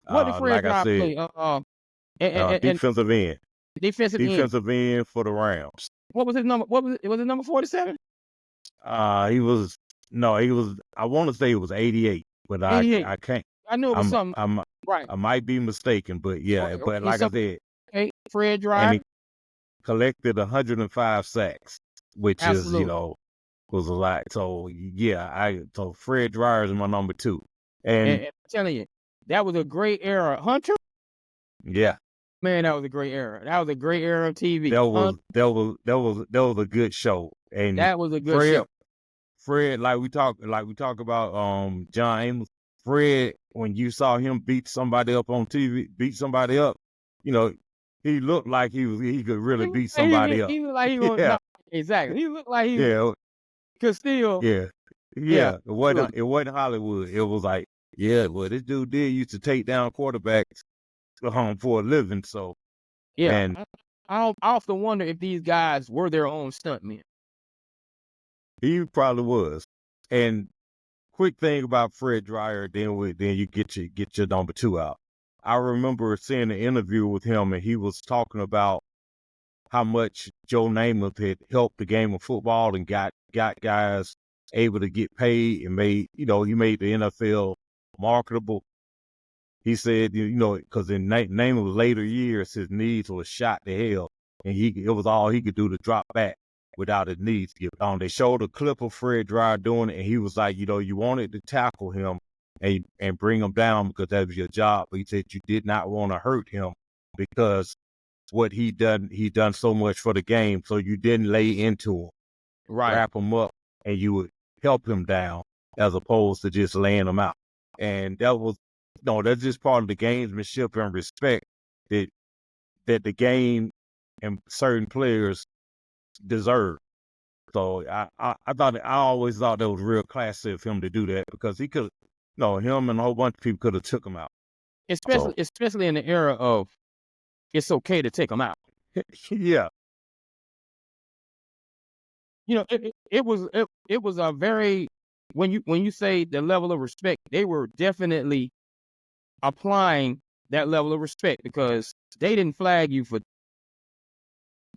What did Fred Like I Drive said, play? And defensive end. defensive end. Defensive end for the Rams. What was his number? What was it? Was it number 47? He was no, he was. I want to say it was 88, but 88. I can't. I knew it was something. I'm Right. I might be mistaken, but yeah. Okay, But okay, like I something. said, Okay, Fred and Drive. he collected 105 sacks, which is Absolutely. was a lot. So yeah, so Fred Dreyer is my number 2, and And I'm telling you, that was a great era. Hunter, yeah, man, that was a great era. That was a great era of TV. that was a good show. And That was a good show. Fred, like we talk about John Amos. Fred, when you saw him beat somebody up on TV, you know, he looked like he could really beat somebody up. He looked like he was Yeah, not exactly. He looked like he yeah, could still. yeah, Yeah. yeah. It wasn't Hollywood. It was like, yeah, well, this dude used to take down quarterbacks for a living. So, Yeah. and I often wonder if these guys were their own stuntmen. he probably was. And quick thing about Fred Dreyer, then you get your number 2 out. I remember seeing an interview with him, and he was talking about how much Joe Namath had helped the game of football and got guys able to get paid and he made the NFL marketable. He said, because in Namath's later years, his knees were shot to hell, and it was all he could do to drop back without his knees giving on. They showed a clip of Fred Dreyer doing it, and he was like, you wanted to tackle him and bring him down because that was your job. But he said you did not want to hurt him because what he done so much for the game, so you didn't lay into him, Right. wrap him up, and you would help him down as opposed to just laying him out. And that's just part of the gamesmanship and respect that the game and certain players deserve. So I always thought that was real classy of him to do that because he could, him and a whole bunch of people could have took him out. Especially in the era of it's okay to take them out. Yeah. It was a very when you say the level of respect, they were definitely applying that level of respect because they didn't flag you for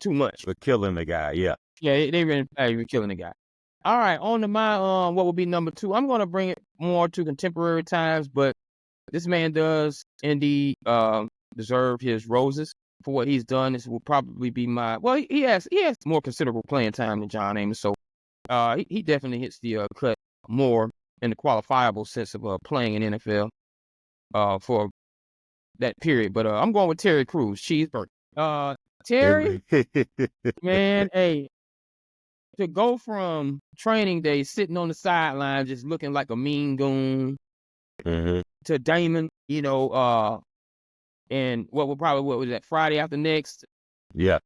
too much. For killing the guy, yeah. Yeah, they didn't flag you for killing the guy. All right, on to my what would be number 2. I'm gonna bring it more to contemporary times, but this man does indeed deserve his roses for what he's done. This will probably be he has more considerable playing time than John Amos, so he definitely hits the cut more in the qualifiable sense of playing in NFL for that period. But I'm going with Terry Crews, cheeseburger. Terry, man, hey, to go from training day sitting on the sideline just looking like a mean goon to Damon, and what was that, Friday After Next? Yeah.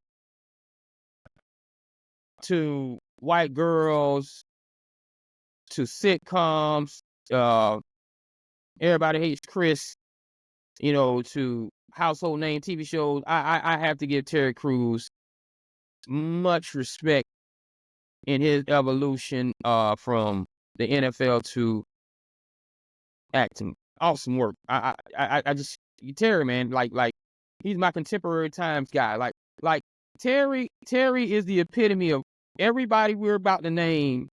To White Girls, to sitcoms, Everybody Hates Chris, to household name TV shows, I have to give Terry Crews much respect in his evolution from the NFL to acting. Awesome work. I just Terry, man, like he's my contemporary times guy. Like Terry is the epitome of everybody we're about to name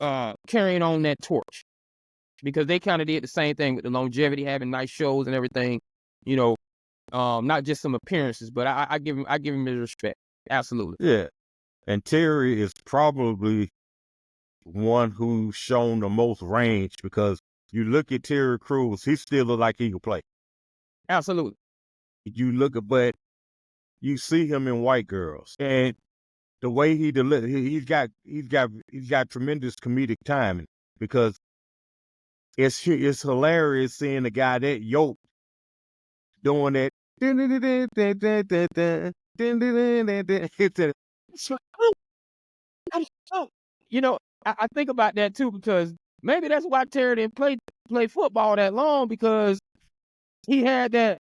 carrying on that torch, because they kind of did the same thing with the longevity, having nice shows and everything, not just some appearances, but I give him his respect. Absolutely. Yeah. And Terry is probably one who's shown the most range, because you look at Terry Crews, he still look like he could play. Absolutely. But you see him in White Girls, and the way he delivers, he's got tremendous comedic timing, because it's hilarious seeing the guy that yoked doing that. I think about that too, because maybe that's why Terry didn't play football that long, because he had that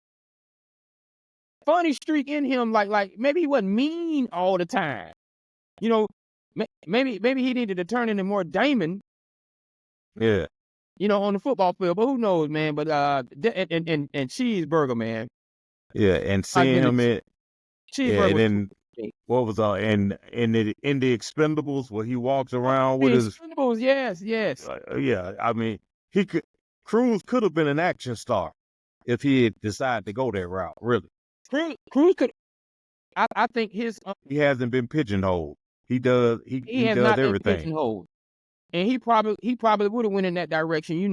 funny streak in him. Like maybe he wasn't mean all the time. Maybe he needed to turn into more Damon. Yeah. On the football field, but who knows, man? But and Cheeseburger, man. Yeah, and seeing him in Cheeseburger. and then what was in the Expendables, where he walks around with his Expendables, yes. Yeah, I mean, Crews could have been an action star if he had decided to go that route. Really, Crews could. I think his he hasn't been pigeonholed. He does not everything. Been pigeonholed, and he probably would have went in that direction.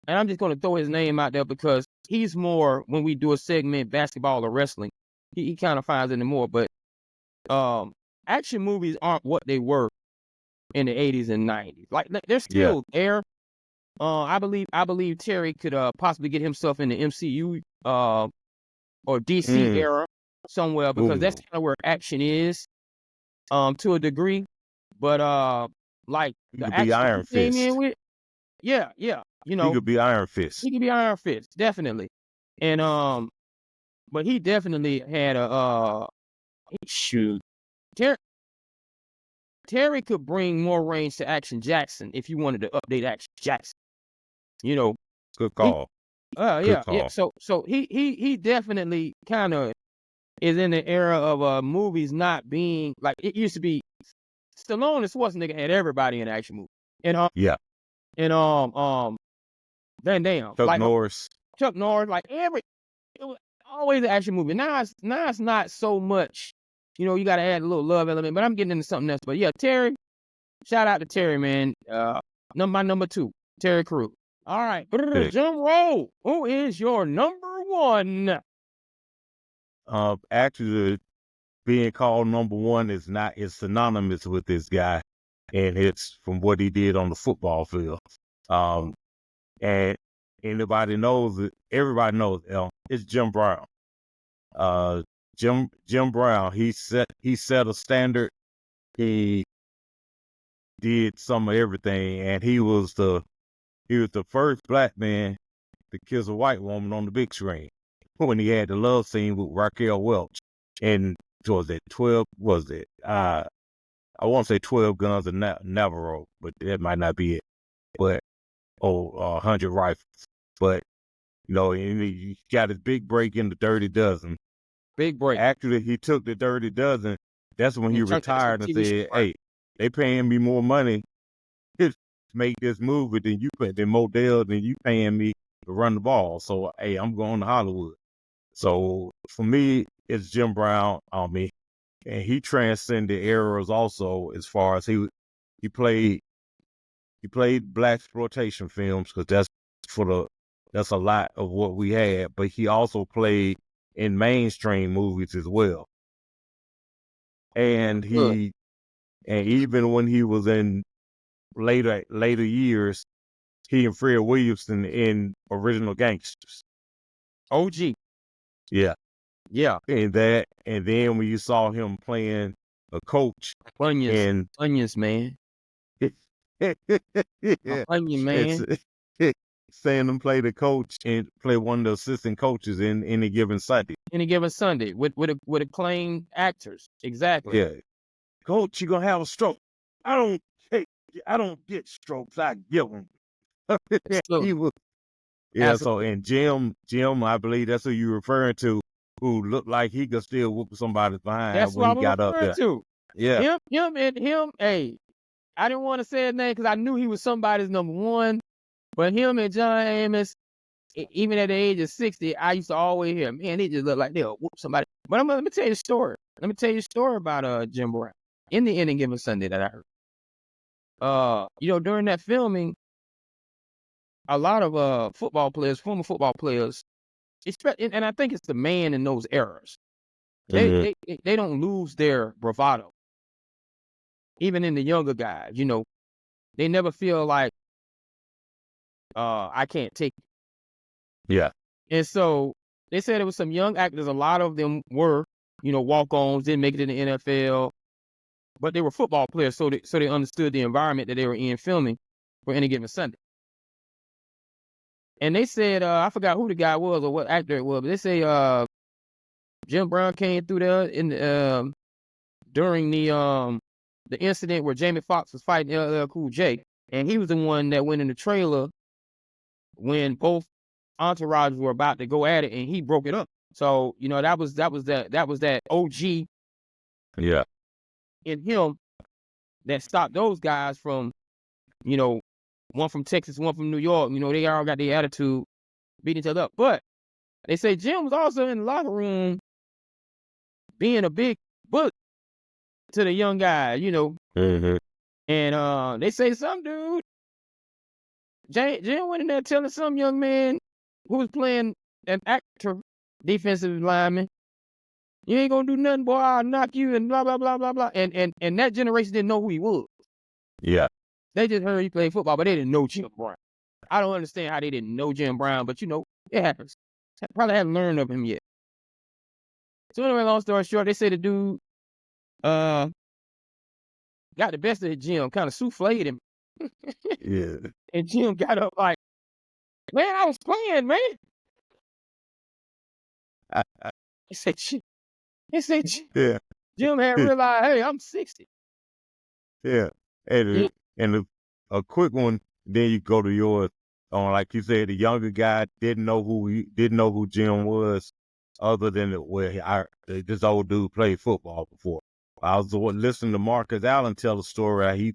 And I'm just going to throw his name out there because he's more, when we do a segment, basketball or wrestling, he kind of finds it more. But action movies aren't what they were in the 80s and 90s. Like, they're still there. I believe Terry could possibly get himself in the MCU or DC era somewhere, because that's kind of where action is to a degree. But like the action be Iron came Fist. in with, yeah. He could be Iron Fist. He could be Iron Fist, definitely. And but he definitely had a shoot. Terry could bring more range to Action Jackson if you wanted to update Action Jackson. Good call. Yeah. So he definitely kind of is in the era of movies not being like it used to be. Stallone and Schwarzenegger had everybody in an action movie. And Van Damme, Chuck Norris, like it was always an action movie. Now it's not so much. You got to add a little love element. But I'm getting into something else. But yeah, Terry, shout out to Terry, man. My number 2, Terry Crews. All right, drum roll. Who is your number 1? Actually, being called number 1 is synonymous with this guy, and it's from what he did on the football field. And everybody knows it. It's Jim Brown. Jim Brown. He set a standard. He did some of everything, and he was the first black man to kiss a white woman on the big screen when he had the love scene with Raquel Welch. And was it 12? Was it? I want to say 12 Guns of Navarro, but that might not be it. But 100 Rifles. But he got his big break in the Dirty Dozen. Big break. Actually, he took the Dirty Dozen. That's when he retired and said, "Hey, they paying me more money to make this movie than Modell, than you paying me to run the ball. So, hey, I'm going to Hollywood." So for me, it's Jim Brown on me, and he transcended eras also, as far as he played black exploitation films, because that's a lot of what we had. But he also played in mainstream movies as well. And even when he was in later years, he and Fred Williamson in Original Gangsters. OG. Yeah. Yeah. And then when you saw him playing a coach Onions, and man. yeah, Onion, man. it's saying them play the coach and play one of the assistant coaches in any given Sunday. Any given Sunday with acclaimed actors. Exactly. Yeah, coach, you're gonna have a stroke. I don't get strokes. I give them. So, He was. Yeah. absolutely. So and Jim, I believe that's who you're referring to, who looked like he could still whoop somebody's behind That's when what he I'm got up referring there. to. Yeah. Him. Hey, I didn't want to say his name because I knew he was somebody's number one. But him and John Amos, even at the age of 60, I used to always hear, man, they just look like they'll whoop somebody. But let me tell you a story. Let me tell you a story about Jim Brown in the Any Given Sunday that I heard. During that filming, a lot of football players, former football players, and I think it's the man in those eras. Mhm. They don't lose their bravado. Even in the younger guys, they never feel like I can't take it. Yeah. And so they said it was some young actors. A lot of them were, walk-ons, didn't make it in the NFL, but they were football players, so they understood the environment that they were in filming for Any Given Sunday. And they said, I forgot who the guy was or what actor it was, but they say Jim Brown came through there during the incident where Jamie Foxx was fighting LL Cool J, and he was the one that went in the trailer when both entourages were about to go at it, and he broke it up. So that was that OG Yeah. in him that stopped those guys from, one from Texas, one from New York. They all got their attitude, beating each other up. But they say Jim was also in the locker room being a big book to the young guy, Mhm. and they say some dude, Jim went in there telling some young man who was playing an actor, defensive lineman, you ain't gonna do nothing, boy, I'll knock you, and blah, blah, blah, blah, blah. And that generation didn't know who he was. Yeah. They just heard he played football, but they didn't know Jim Brown. I don't understand how they didn't know Jim Brown, but it happens. Probably haven't learned of him yet. So anyway, long story short, they say the dude got the best of Jim, kind of souffled him. Yeah. And Jim got up like, man, I was playing, man. He said, Yeah. Jim had realized, hey, I'm 60. Yeah. Yeah. And a quick one, then you go to yours. On like you said, the younger guy didn't know who Jim was, other than this old dude played football before. I was listening to Marcus Allen tell a story. He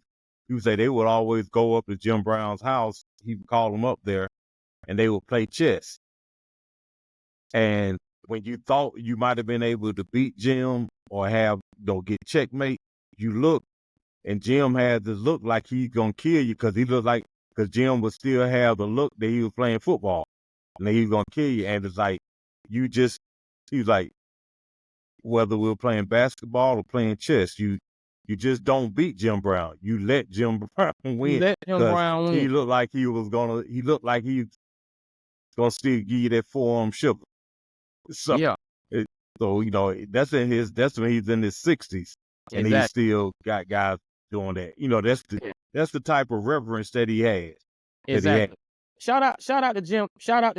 would say they would always go up to Jim Brown's house. He would call them up there, and they would play chess. And when you thought you might have been able to beat Jim or get checkmate, you look, and Jim had this look like he's gonna kill you because Jim would still have the look that he was playing football, and he was gonna kill you. And it's like he was like, whether we were playing basketball or playing chess, you just don't beat Jim Brown. You let Jim Brown win. Let Jim Brown win. He looked like he was gonna still give you that forearm shiver. So, Yeah. So that's when he's in his 60s, and he still got guys doing that. That's the type of reverence that he has. Exactly. Shout out to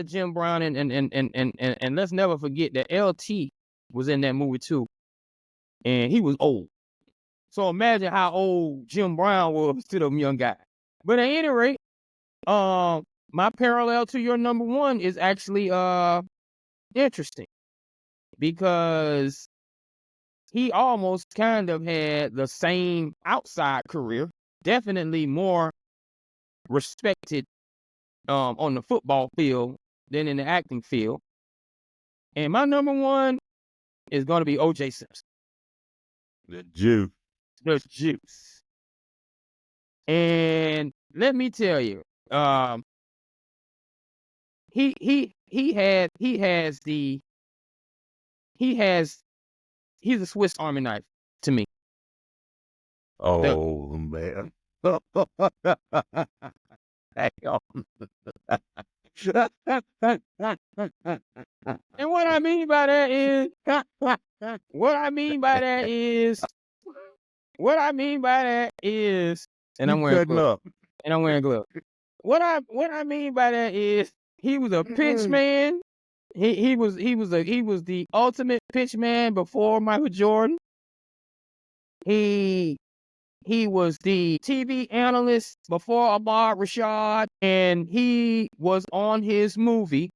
Jim Brown, and let's never forget that LT was in that movie too, and he was old. So imagine how old Jim Brown was to them young guys. But at any rate, my parallel to your number one is actually interesting, because he almost kind of had the same outside career, definitely more respected on the football field than in the acting field. And my number one is going to be O.J. Simpson. The juice. The juice. And let me tell you, he's a Swiss Army knife to me. Oh man. And what I mean by that is What I mean by that is, and I'm You wearing cutting gloves. up. And I'm wearing gloves. What I mean by that is he was a pitch man. He was the ultimate pitch man before Michael Jordan. He was the TV analyst before Ahmad Rashad, and he was on his movie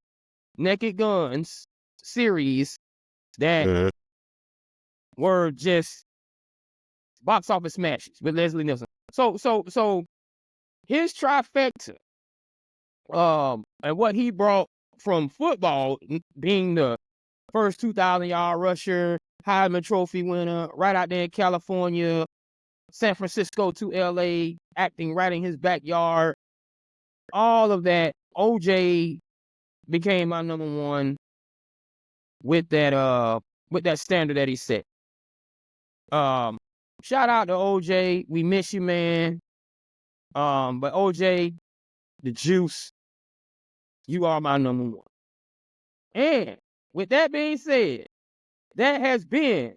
Naked Guns series that were just box office smashes with Leslie Nielsen. So his trifecta, and what he brought from football, being the first 2,000-yard rusher, Heisman Trophy winner, right out there in California, San Francisco to LA, acting right in his backyard, all of that. OJ became my number one with that standard that he set. Shout out to OJ. We miss you, man. But OJ, the juice, you are my number one. And with that being said, that has been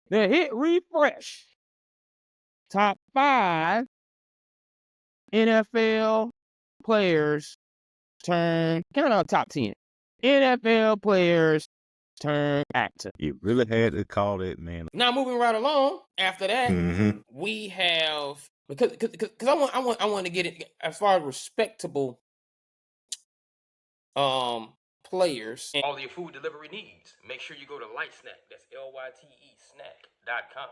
the Hit Refresh top 5 NFL players turn, kind of top 10 NFL players turn actor. You really had to call that, man. Now moving right along. After that, Mm-hmm. we have because I want to get it as far as respectable players and all your food delivery needs. Make sure you go to Light Snack. That's LYTE snack.com.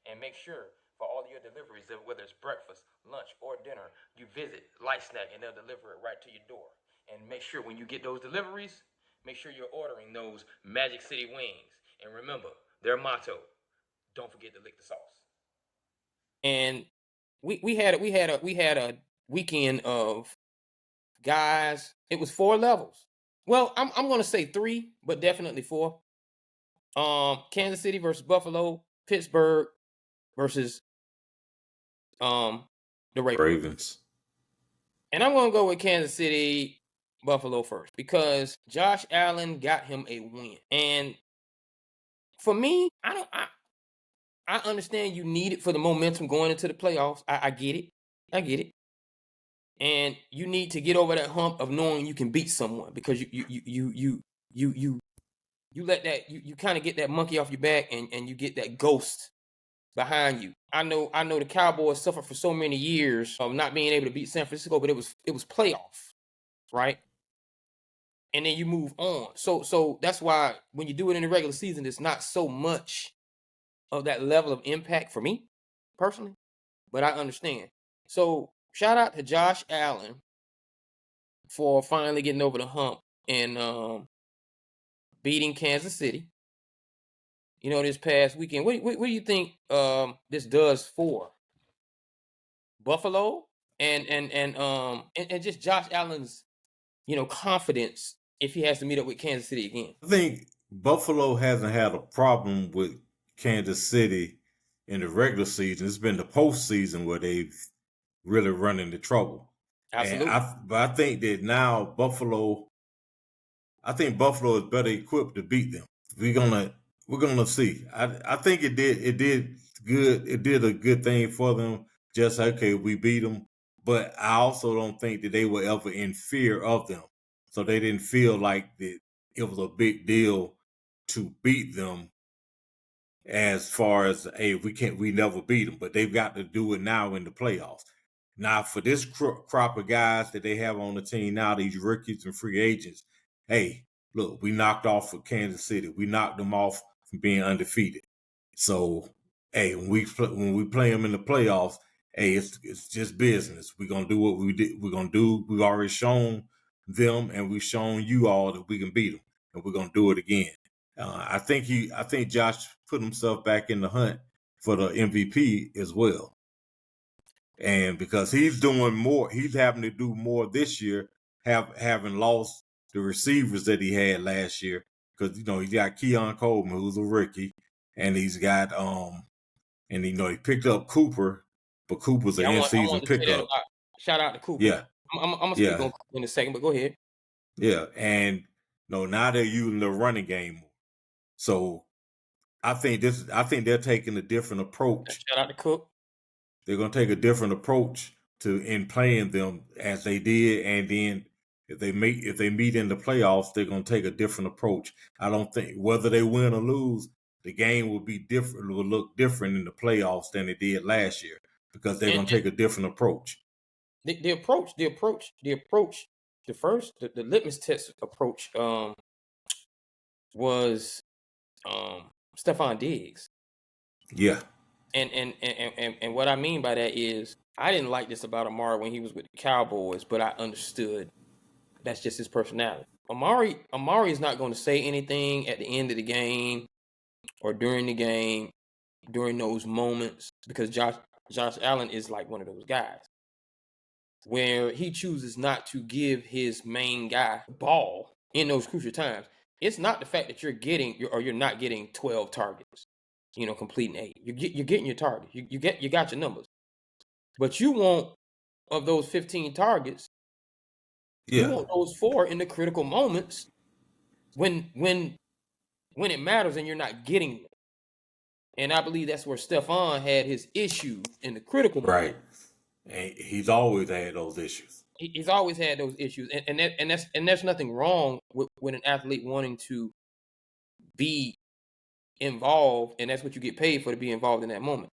And make sure for all of your deliveries, whether it's breakfast, lunch, or dinner, you visit Light Snack and they'll deliver it right to your door. And make sure when you get those deliveries, make sure you're ordering those Magic City wings. And remember, their motto, don't forget to lick the sauce. And we had a weekend of guys. It was 4 levels. Well, I'm gonna say 3, but definitely 4. Kansas City versus Buffalo, Pittsburgh versus the Ravens. And I'm gonna go with Kansas City, Buffalo first because Josh Allen got him a win. And for me, I understand you need it for the momentum going into the playoffs. I get it. I get it. And you need to get over that hump of knowing you can beat someone because you let that you kind of get that monkey off your back and you get that ghost behind you. I know the Cowboys suffered for so many years of not being able to beat San Francisco, but it was playoff, right? And then you move on. So that's why when you do it in the regular season, it's not so much of that level of impact for me personally, but I understand. So shout out to Josh Allen for finally getting over the hump and beating Kansas City. You know, this past weekend. What do you think this does for Buffalo and just Josh Allen's, confidence if he has to meet up with Kansas City again? I think Buffalo hasn't had a problem with Kansas City in the regular season. It's been the postseason where they've really run into trouble. Absolutely. But I think that now Buffalo is better equipped to beat them. We're gonna see. I think it did good. It did a good thing for them. Just okay, we beat them. But I also don't think that they were ever in fear of them. So they didn't feel like that it was a big deal to beat them. As far as hey, we never beat them, but they've got to do it now in the playoffs. Now for this crop of guys that they have on the team now, these rookies and free agents, hey, look, we knocked off with Kansas City. We knocked them off from being undefeated. So, hey, when we play them in the playoffs, hey, it's just business. We're gonna do what we did. We're gonna do. We've already shown them, and we've shown you all that we can beat them, and we're gonna do it again. I think Josh put himself back in the hunt for the MVP as well, and because he's doing more, he's having to do more this year, having lost the receivers that he had last year. Because he's got Keon Coleman, who's a rookie, and he's got and he picked up Cooper, but Cooper's an in-season pickup. Shout out to Cooper. Yeah, I'm gonna speak on Cooper in a second, but go ahead. Yeah, and now they're using the running game. So I think they're taking a different approach. Shout out to Cook. They're going to take a different approach in playing them as they did, and then if they meet in the playoffs, they're going to take a different approach. I don't think whether they win or lose, the game will be different. Will look different in the playoffs than it did last year because they're going to take a different approach. The litmus test approach was Stephon Diggs. Yeah. And what I mean by that is I didn't like this about Amari when he was with the Cowboys, but I understood that's just his personality. Amari is not going to say anything at the end of the game or during the game during those moments because Josh Allen is like one of those guys where he chooses not to give his main guy the ball in those crucial times. It's not the fact that you're not getting 12 targets, completing 8. You're getting your target. You got your numbers. But you want, of those 15 targets, you want those 4 in the critical moments when it matters and you're not getting them. And I believe that's where Stephon had his issues in the critical moments. Right. And he's always had those issues. He's always had those issues, and there's nothing wrong with an athlete wanting to be involved, and that's what you get paid for, to be involved in that moment.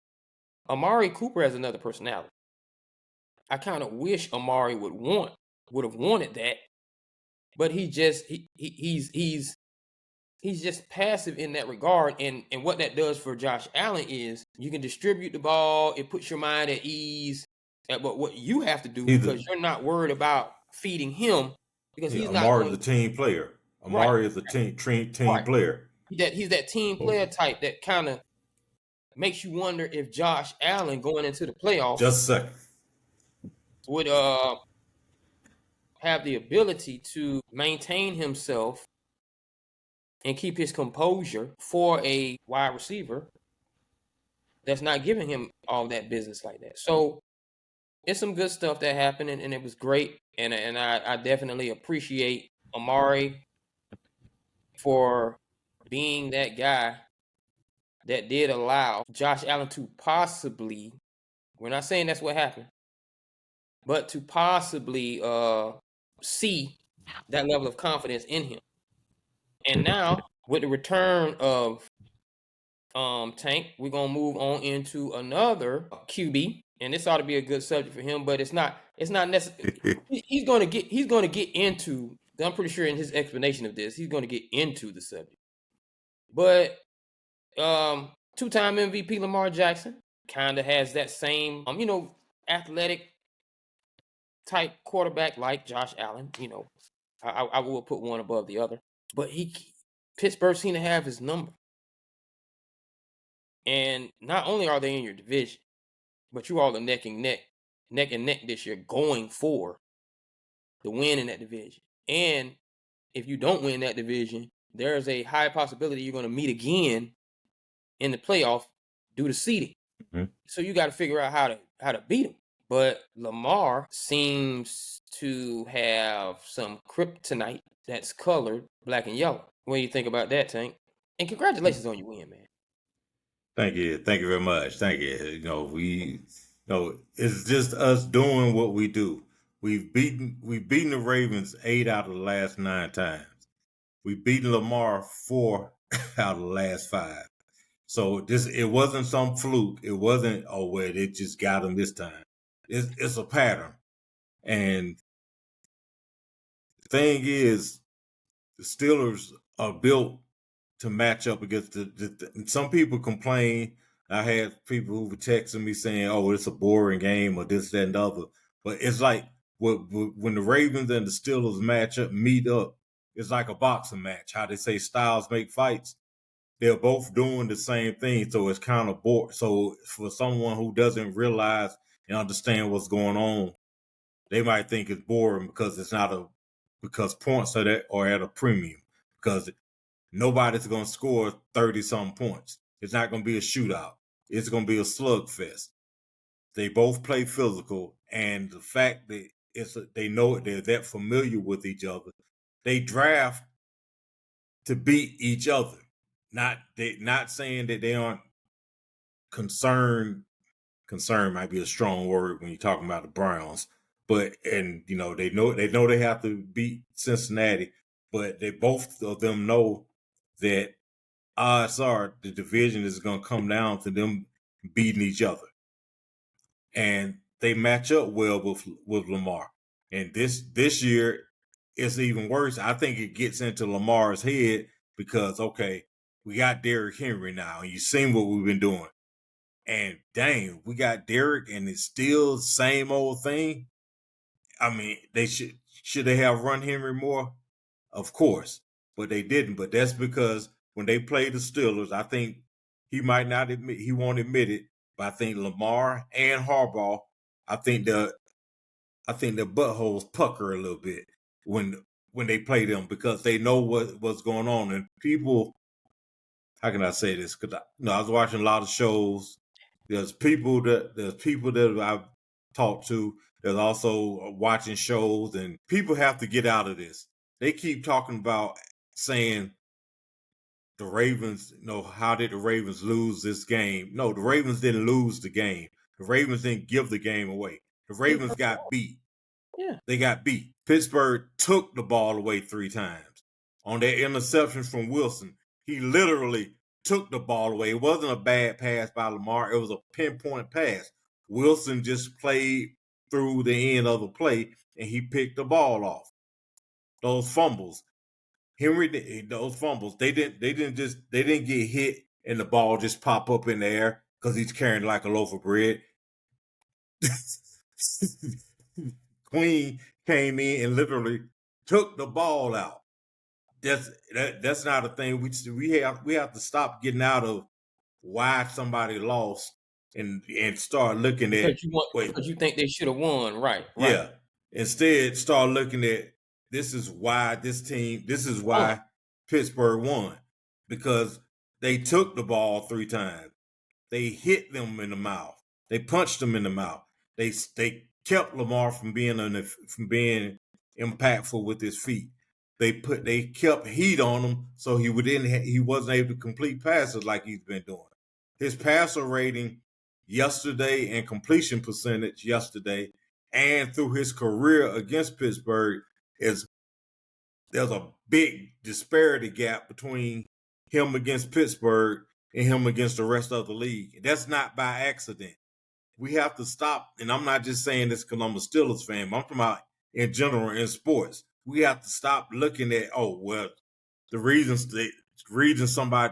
Amari Cooper has another personality. I kind of wish Amari would have wanted that, but he's just passive in that regard, and what that does for Josh Allen is you can distribute the ball. It puts your mind at ease. But what you have to do, because you're not worried about feeding him, because he's not. Amari's a team player. Amari is a team player. He's that team player type that kind of makes you wonder if Josh Allen going into the playoffs just a second would have the ability to maintain himself and keep his composure for a wide receiver that's not giving him all that business like that. So it's some good stuff that happened, and it was great. And I definitely appreciate Amari for being that guy that did allow Josh Allen to possibly, we're not saying that's what happened, but to possibly see that level of confidence in him. And now, with the return of Tank, we're going to move on into another QB. And this ought to be a good subject for him, but it's not necessary. He's going to get into, I'm pretty sure in his explanation of this, he's going to get into the subject. But two-time MVP Lamar Jackson kind of has that same, athletic type quarterback like Josh Allen. I will put one above the other. But Pittsburgh seem to have his number. And not only are they in your division, but you all are neck and neck this year going for the win in that division. And if you don't win that division, there's a high possibility you're going to meet again in the playoff due to seeding. Mm-hmm. So you got to figure out how to beat them. But Lamar seems to have some kryptonite that's colored black and yellow. What do you think about that, Tank? And congratulations on your win, man. Thank you very much. Thank you. It's just us doing what we do. We've beaten the Ravens 8 out of the last 9 times. We've beaten Lamar 4 out of the last 5. So it wasn't some fluke. It wasn't, it just got him this time. It's a pattern. And the thing is, the Steelers are built to match up against some people complain. I had people who were texting me saying, it's a boring game or this, that, and the other. But it's like when the Ravens and the Steelers meet up, it's like a boxing match. How they say styles make fights. They're both doing the same thing. So it's kind of boring. So for someone who doesn't realize and understand what's going on, they might think it's boring because because points are at a premium. Because nobody's going to score 30-some points. It's not going to be a shootout. It's going to be a slugfest. They both play physical, and the fact that they know it, they're that familiar with each other. They draft to beat each other, not saying that they aren't concerned. Concern might be a strong word when you're talking about the Browns, but and you know they know they have to beat Cincinnati, but they both of them know that odds are the division is going to come down to them beating each other, and they match up well with Lamar. And this year it's even worse. I think it gets into Lamar's head because okay, we got Derrick Henry now, and you've seen what we've been doing. And dang, we got Derrick, and it's still the same old thing. I mean, they should they have run Henry more? Of course, but they didn't. But that's because when they played the Steelers, I think he might not admit he won't admit it, but I think Lamar and Harbaugh, I think their buttholes pucker a little bit when they play them because they know what's going on. And people, how can I say this? Because I was watching a lot of shows. There's people that I've talked to. There's also watching shows, and people have to get out of this. They keep talking about saying the Ravens, how did the Ravens lose this game? No, the Ravens didn't lose the game. The Ravens didn't give the game away. The Ravens got beat. Yeah. They got beat. Pittsburgh took the ball away 3 times. On that interception from Wilson, he literally took the ball away. It wasn't a bad pass by Lamar. It was a pinpoint pass. Wilson just played through the end of the play, and he picked the ball off. Those fumbles. Those fumbles, they didn't get hit and the ball just pop up in the air because he's carrying like a loaf of bread. Queen came in and literally took the ball out. That's not a thing. We have to stop getting out of why somebody lost and start looking at because you think they should have won, right? Yeah. Instead, start looking at this is why Pittsburgh won. Because they took the ball 3 times. They hit them in the mouth. They punched them in the mouth. They kept Lamar from being impactful with his feet. They kept heat on him so he wasn't able to complete passes like he's been doing. His passer rating yesterday and completion percentage yesterday and through his career against Pittsburgh there's a big disparity gap between him against Pittsburgh and him against the rest of the league. That's not by accident. We have to stop, and I'm not just saying this because I'm a Steelers fan, but I'm talking about in general in sports. We have to stop looking at, the reason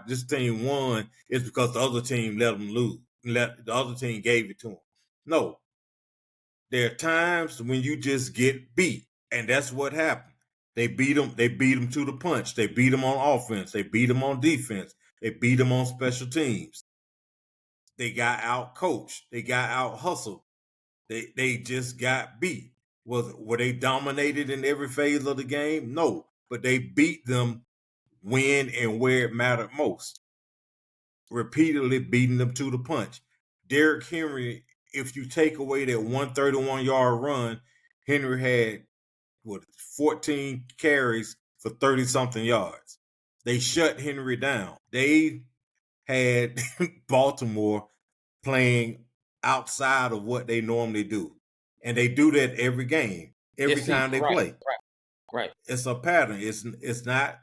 this team won is because the other team let them lose. The other team gave it to them. No. There are times when you just get beat, and that's what happened. They beat them to the punch. They beat them on offense. They beat them on defense. They beat them on special teams. They got out coached. They got out hustled. They just got beat. Were they dominated in every phase of the game? No, but they beat them when and where it mattered most. Repeatedly beating them to the punch. Derrick Henry, if you take away that 131-yard run, Henry had 14 carries for 30-something yards. They shut Henry down. They had Baltimore playing outside of what they normally do. And they do that every game, every time they play. Right. It's a pattern. It's not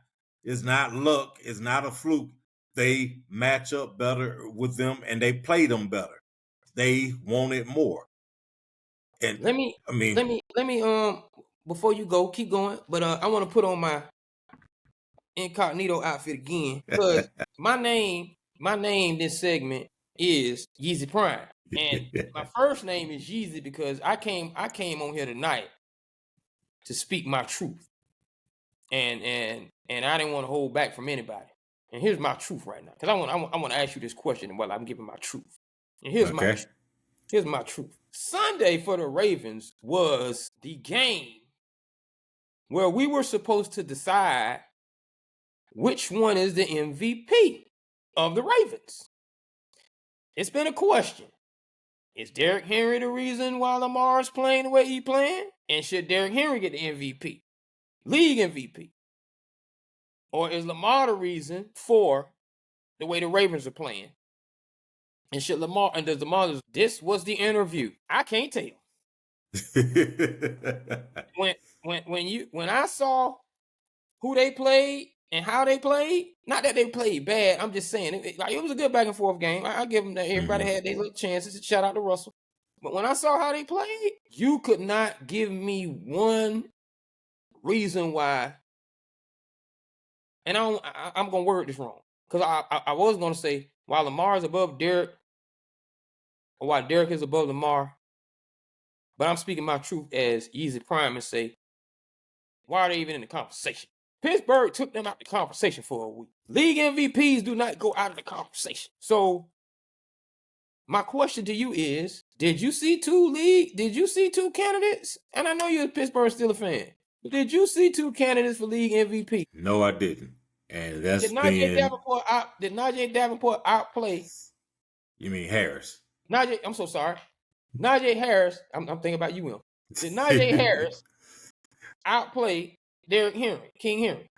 luck. It's not a fluke. They match up better with them and they play them better. They want it more. And let me before you go, keep going. But I want to put on my incognito outfit again because my name this segment is Yeezy Prime, and my first name is Yeezy because I came on here tonight to speak my truth, and I didn't want to hold back from anybody. And here's my truth right now because I want to ask you this question while I'm giving my truth. And here's my truth. Sunday for the Ravens was the game where we were supposed to decide which one is the MVP of the Ravens. It's been a question. Is Derrick Henry the reason why Lamar's playing the way he's playing? And should Derrick Henry get the MVP? League MVP? Or is Lamar the reason for the way the Ravens are playing. And should Lamar and does Lamar? This was the interview. I can't tell. when I saw who they played and how they played, not that they played bad. I'm just saying it was a good back and forth game. I give them that. Everybody had their little chances. Shout out to Russell. But when I saw how they played, you could not give me one reason why. And I'm gonna word this wrong because I was gonna say while Lamar is above Derrick, or while Derrick is above Lamar, but I'm speaking my truth as Easy Prime and say, why are they even in the conversation? Pittsburgh took them out the conversation for a week. League MVPs do not go out of the conversation. So my question to you is, did you see two candidates? And I know you're a Pittsburgh Steelers fan. But did you see two candidates for league MVP? No, I didn't. And that's did Najee Davenport outplay? You mean Harris? I'm so sorry. Najee Harris, I'm thinking about you, Will. Did Najee Harris outplay Derrick Henry, King Henry?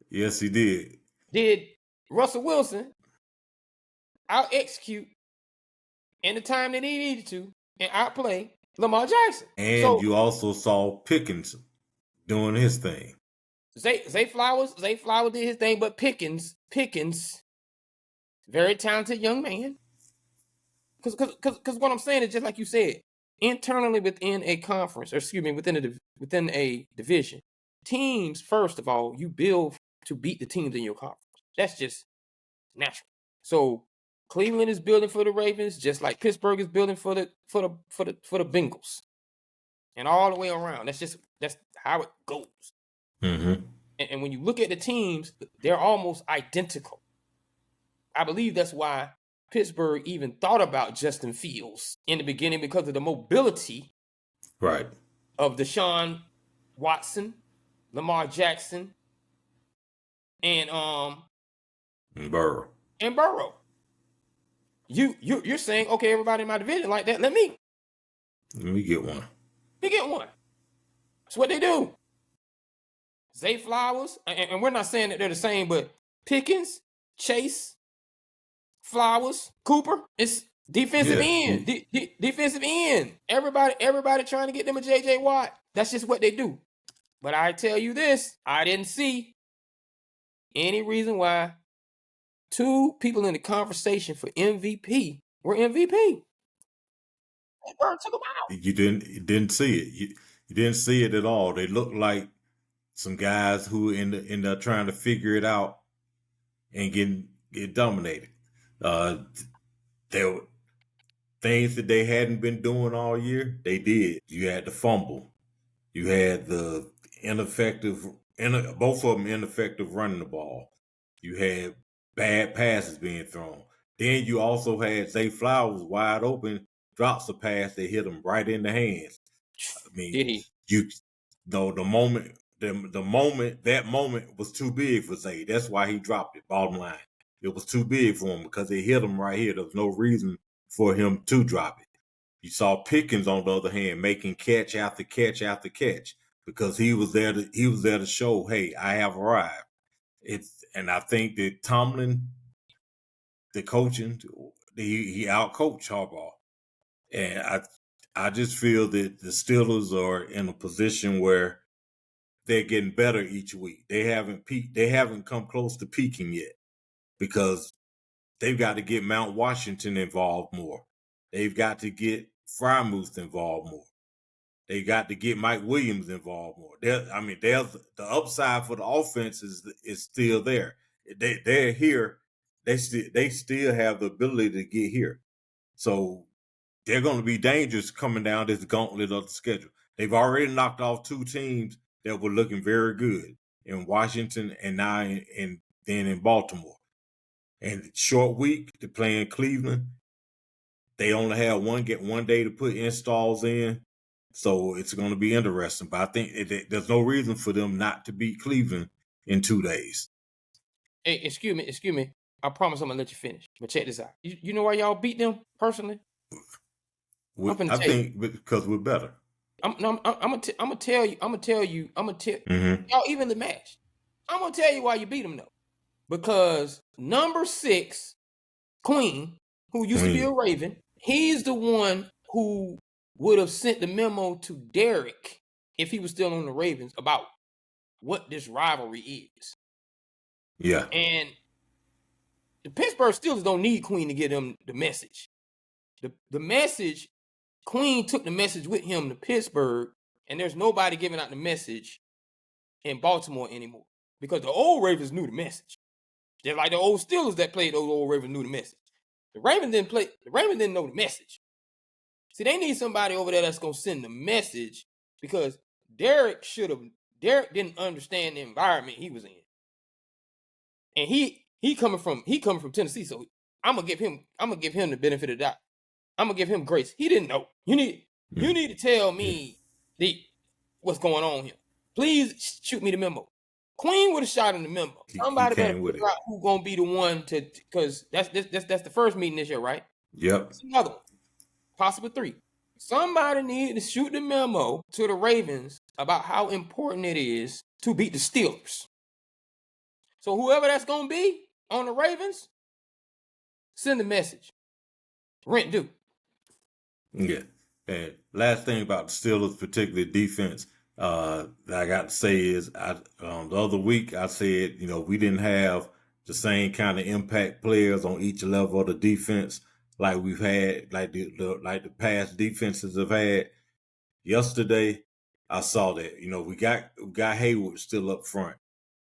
Yes, he did. Did Russell Wilson out-execute in the time that he needed to and outplay Lamar Jackson? And you also saw Pickens doing his thing. Zay Flowers did his thing, but Pickens, very talented young man. Because what I'm saying is just like you said, internally within a conference, within a division, teams, first of all, you build to beat the teams in your conference. That's just natural. So Cleveland is building for the Ravens, just like Pittsburgh is building for the Bengals, and all the way around. That's how it goes. Mm-hmm. And when you look at the teams, they're almost identical. I believe that's why Pittsburgh even thought about Justin Fields in the beginning because of the mobility, right, of Deshaun Watson, Lamar Jackson, and Burrow. You're saying, okay, everybody in my division like that. Let me get one. That's what they do. Zay Flowers, and we're not saying that they're the same, but Pickens, Chase, Flowers, Cooper, it's defensive end. Defensive end. Everybody trying to get them a JJ Watt. That's just what they do. But I tell you this, I didn't see any reason why two people in the conversation for MVP were MVP. Bird took them out. You didn't see it. You didn't see it at all. They looked like some guys who end up trying to figure it out and get dominated. There were things that they hadn't been doing all year. They did. You had the fumble. You had the both of them ineffective running the ball. You had bad passes being thrown. Then you also had Zay Flowers wide open, drops a pass that hit him right in the hands. I mean, Did he? That moment was too big for Zay. That's why he dropped it. Bottom line, it was too big for him because it hit him right here. There was no reason for him to drop it. You saw Pickens, on the other hand, making catch after catch after catch because he was there to show, hey, I have arrived. And I think that Tomlin, the coaching, he outcoached Harbaugh, and I just feel that the Steelers are in a position where they're getting better each week. They haven't peaked. They haven't come close to peaking yet because they've got to get Mount Washington involved more. They've got to get Frymuth involved more. They got to get Mike Williams involved more. There's the upside for the offense is still there. They're here. They still have the ability to get here. So they're going to be dangerous coming down this gauntlet of the schedule. They've already knocked off two teams that were looking very good in Washington and now then in Baltimore. And short week, they're playing Cleveland. They only have one day to put installs in. So it's going to be interesting. But I think there's no reason for them not to beat Cleveland in 2 days. Hey, excuse me. I promise I'm going to let you finish. But check this out. You know why y'all beat them personally? I think because we're better. I'm gonna tell you. Mm-hmm. Y'all evenly matched. I'm gonna tell you why you beat them though. because number 6, Queen, who used to be a Raven, he's the one who would have sent the memo to Derrick if he was still on the Ravens about what this rivalry is. Yeah. And the Pittsburgh Steelers don't need Queen to get them the message. The message, Queen took the message with him to Pittsburgh, and there's nobody giving out the message in Baltimore anymore because the old Ravens knew the message. Just like the old Steelers that played those old Ravens knew the message. The Ravens didn't know the message. See, they need somebody over there that's gonna send the message because Derrick didn't understand the environment he was in. And he coming from Tennessee, so I'm gonna give him the benefit of the doubt. I'm gonna give him grace. He didn't know. You need to tell me what's going on here. Please shoot me the memo. Queen would have shot him the memo. Somebody better figure out who's gonna be the one to, because that's the first meeting this year, right? Yep. It's another one, possibly 3. Somebody needed to shoot the memo to the Ravens about how important it is to beat the Steelers. So whoever that's gonna be on the Ravens, send the message. Rent due. Yeah. And last thing about the Steelers, particularly defense, that I got to say is, the other week I said, we didn't have the same kind of impact players on each level of the defense like we've had, like the past defenses have had. Yesterday, I saw that. We got Hayward still up front,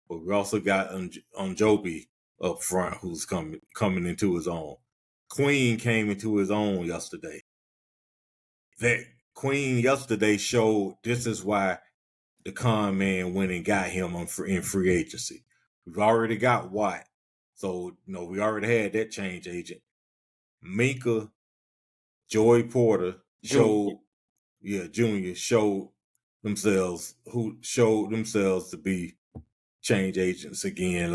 but we also got Njobi up front, who's coming into his own. Queen came into his own yesterday. That Queen yesterday showed this is why the con man went and got him in free agency. We've already got Watt. So, we already had that change agent. Minka, Joey Porter Junior showed themselves to be change agents again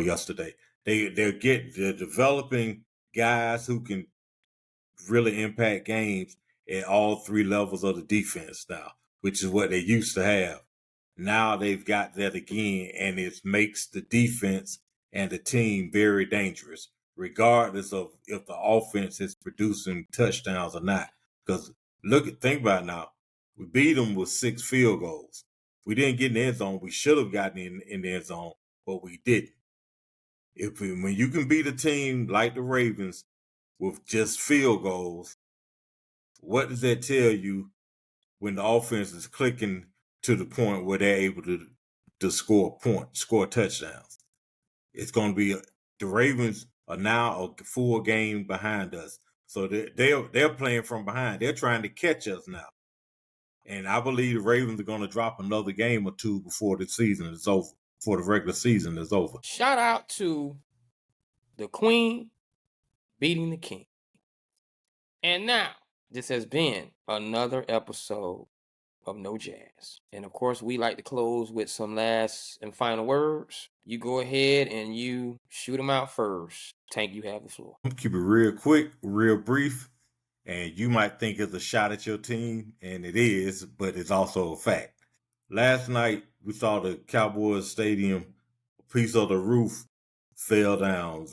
yesterday. They're developing guys who can really impact games at all 3 levels of the defense now, which is what they used to have. Now they've got that again, and it makes the defense and the team very dangerous, regardless of if the offense is producing touchdowns or not. Because think about it now. We beat them with 6 field goals. We didn't get in the end zone. We should have gotten in the end zone, but we didn't. When you can beat a team like the Ravens with just field goals, what does that tell you when the offense is clicking to the point where they're able to score touchdowns? It's going to be the Ravens are now a full game behind us, so they're playing from behind. They're trying to catch us now, and I believe the Ravens are going to drop another game or 2 before the season is over. Before the regular season is over. Shout out to the Queen beating the King. And now, this has been another episode of No Jazz. And of course, we like to close with some last and final words. You go ahead and you shoot them out first. Tank, you have the floor. Keep it real quick, real brief. And you might think it's a shot at your team, and it is, but it's also a fact. Last night, we saw the Cowboys Stadium, a piece of the roof fell down,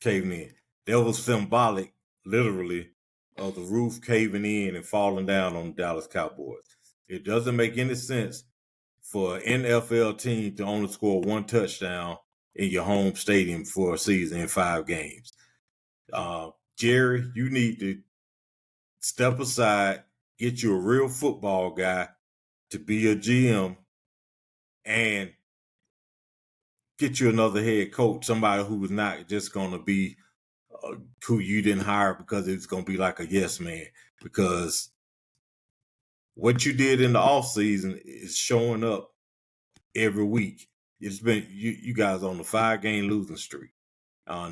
caving in. That was symbolic, literally, of the roof caving in and falling down on the Dallas Cowboys. It doesn't make any sense for an NFL team to only score 1 touchdown in your home stadium for a season in 5 games. Jerry, you need to step aside, get you a real football guy to be a GM, and get you another head coach, somebody who was not just going to be who you didn't hire because it's going to be like a yes man. Because what you did in the offseason is showing up every week. It's been you guys on the 5-game losing streak.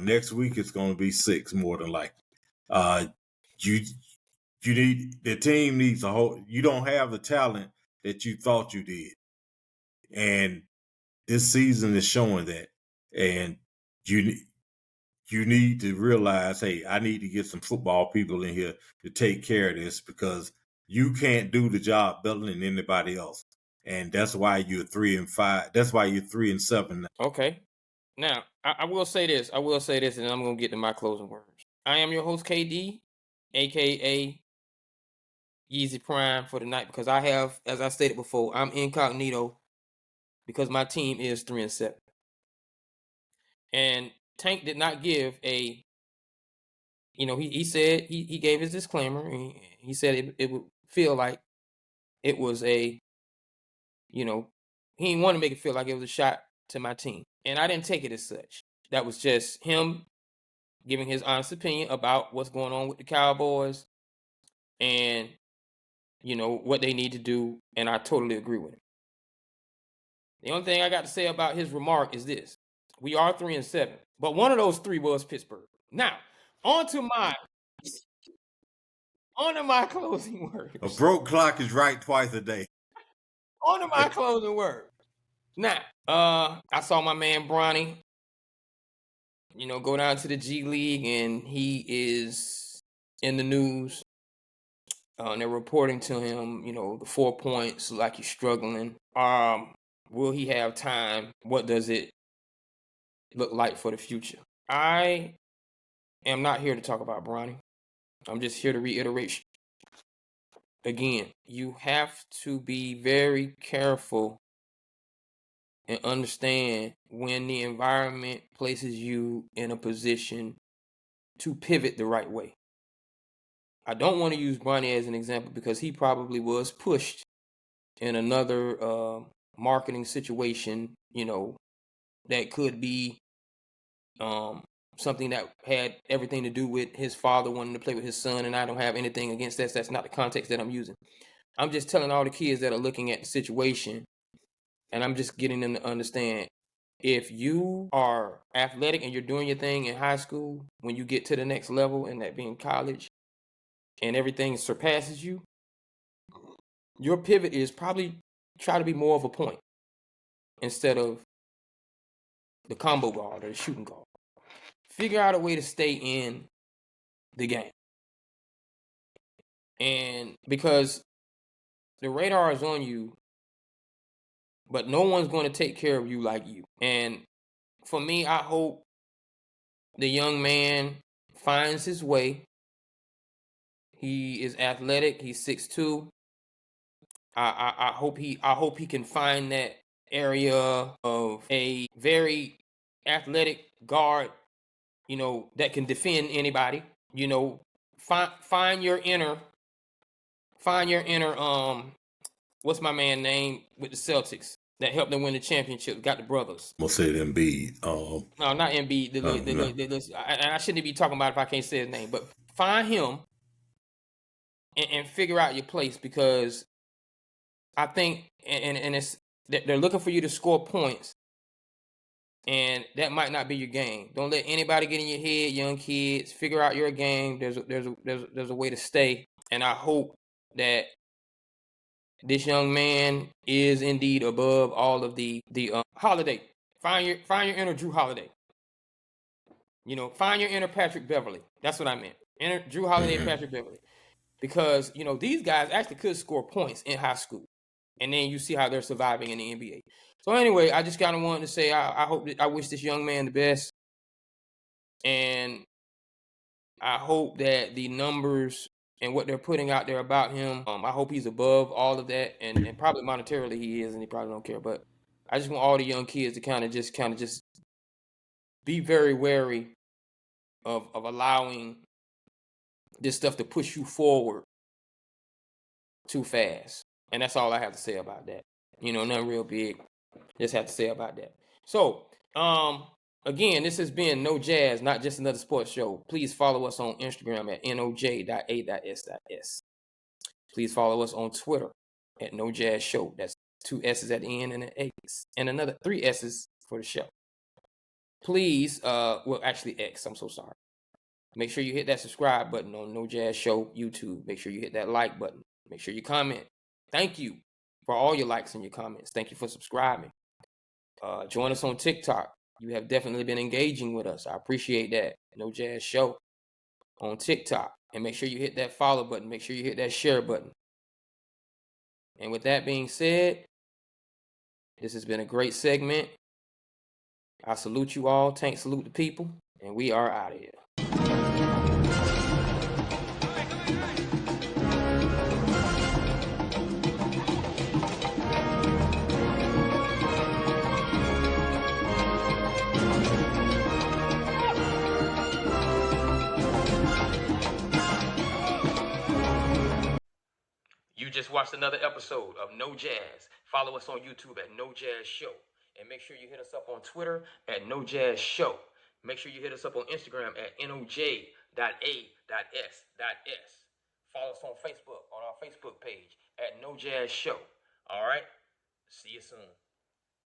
Next week it's going to be 6 more than likely. The team needs a whole. You don't have the talent that you thought you did, and this season is showing that. And you need to realize, hey, I need to get some football people in here to take care of this, because you can't do the job better than anybody else, and that's why you're 3-5. That's why you're 3-7 now. Okay, Now, I will say this. I will say this, and then I'm gonna get to my closing words. I am your host, KD, aka Yeezy Prime, for the night, because I have, as I stated before, I'm incognito because my team is 3-7. And Tank did not give a, he said he gave his disclaimer. He said it would feel like it was a, he didn't want to make it feel like it was a shot to my team. And I didn't take it as such. That was just him giving his honest opinion about what's going on with the Cowboys and, what they need to do. And I totally agree with him. The only thing I got to say about his remark is this. We are 3-7, but one of those three was Pittsburgh. Now, on to my closing words. A broke clock is right twice a day. On to my closing words. Now, I saw my man Bronny, go down to the G League, and he is in the news. And they're reporting to him, the 4 points, like he's struggling. Will he have time? What does it look like for the future? I am not here to talk about Bronny. I'm just here to reiterate again. You have to be very careful and understand when the environment places you in a position to pivot the right way. I don't want to use Bronny as an example because he probably was pushed in another marketing situation, that could be something that had everything to do with his father wanting to play with his son, and I don't have anything against that. That's not the context that I'm using. I'm just telling all the kids that are looking at the situation, and I'm just getting them to understand, if you are athletic and you're doing your thing in high school, when you get to the next level, and that being college, and everything surpasses you, your pivot is probably try to be more of a point instead of the combo guard or the shooting guard. Figure out a way to stay in the game. And because the radar is on you, but no one's going to take care of you like you. And for me, I hope the young man finds his way. He is athletic. He's 6'2". I hope he can find that area of a very athletic guard, that can defend anybody. Find your inner what's my man name with the Celtics that helped them win the championship? Got the brothers. I'm gonna say Embiid. No, not Embiid. And I shouldn't be talking about it if I can't say his name. But find him and figure out your place, because I think and it's they're looking for you to score points, and that might not be your game. Don't let anybody get in your head, young kids. Figure out your game. There's a way to stay, and I hope that this young man is indeed above all of the Holiday. Find your inner Drew Holiday. Find your inner Patrick Beverly. That's what I meant. Inner Drew Holiday and Patrick Beverly. Because, these guys actually could score points in high school. And then you see how they're surviving in the NBA. So anyway, I just kind of wanted to say I wish this young man the best. And I hope that the numbers and what they're putting out there about him, I hope he's above all of that, and probably monetarily he is, and he probably don't care. But I just want all the young kids to kind of just be very wary of allowing this stuff to push you forward too fast. And that's all I have to say about that. Nothing real big. Just have to say about that. So, again, this has been No Jazz, not just another sports show. Please follow us on Instagram at noj.a.s.s. Please follow us on Twitter at No Jazz Show. That's 2 S's at the end and an A, and another 3 S's for the show. Please, actually X, I'm so sorry. Make sure you hit that subscribe button on No Jazz Show YouTube. Make sure you hit that like button. Make sure you comment. Thank you for all your likes and your comments. Thank you for subscribing. Join us on TikTok. You have definitely been engaging with us. I appreciate that. No Jazz Show on TikTok. And make sure you hit that follow button. Make sure you hit that share button. And with that being said, this has been a great segment. I salute you all. Tank salute the people. And we are out of here. You just watched another episode of No Jazz. Follow us on YouTube at No Jazz Show. And make sure you hit us up on Twitter at No Jazz Show. Make sure you hit us up on Instagram at noj.a.s.s. Follow us on Facebook on our Facebook page at No Jazz Show. All right? See you soon.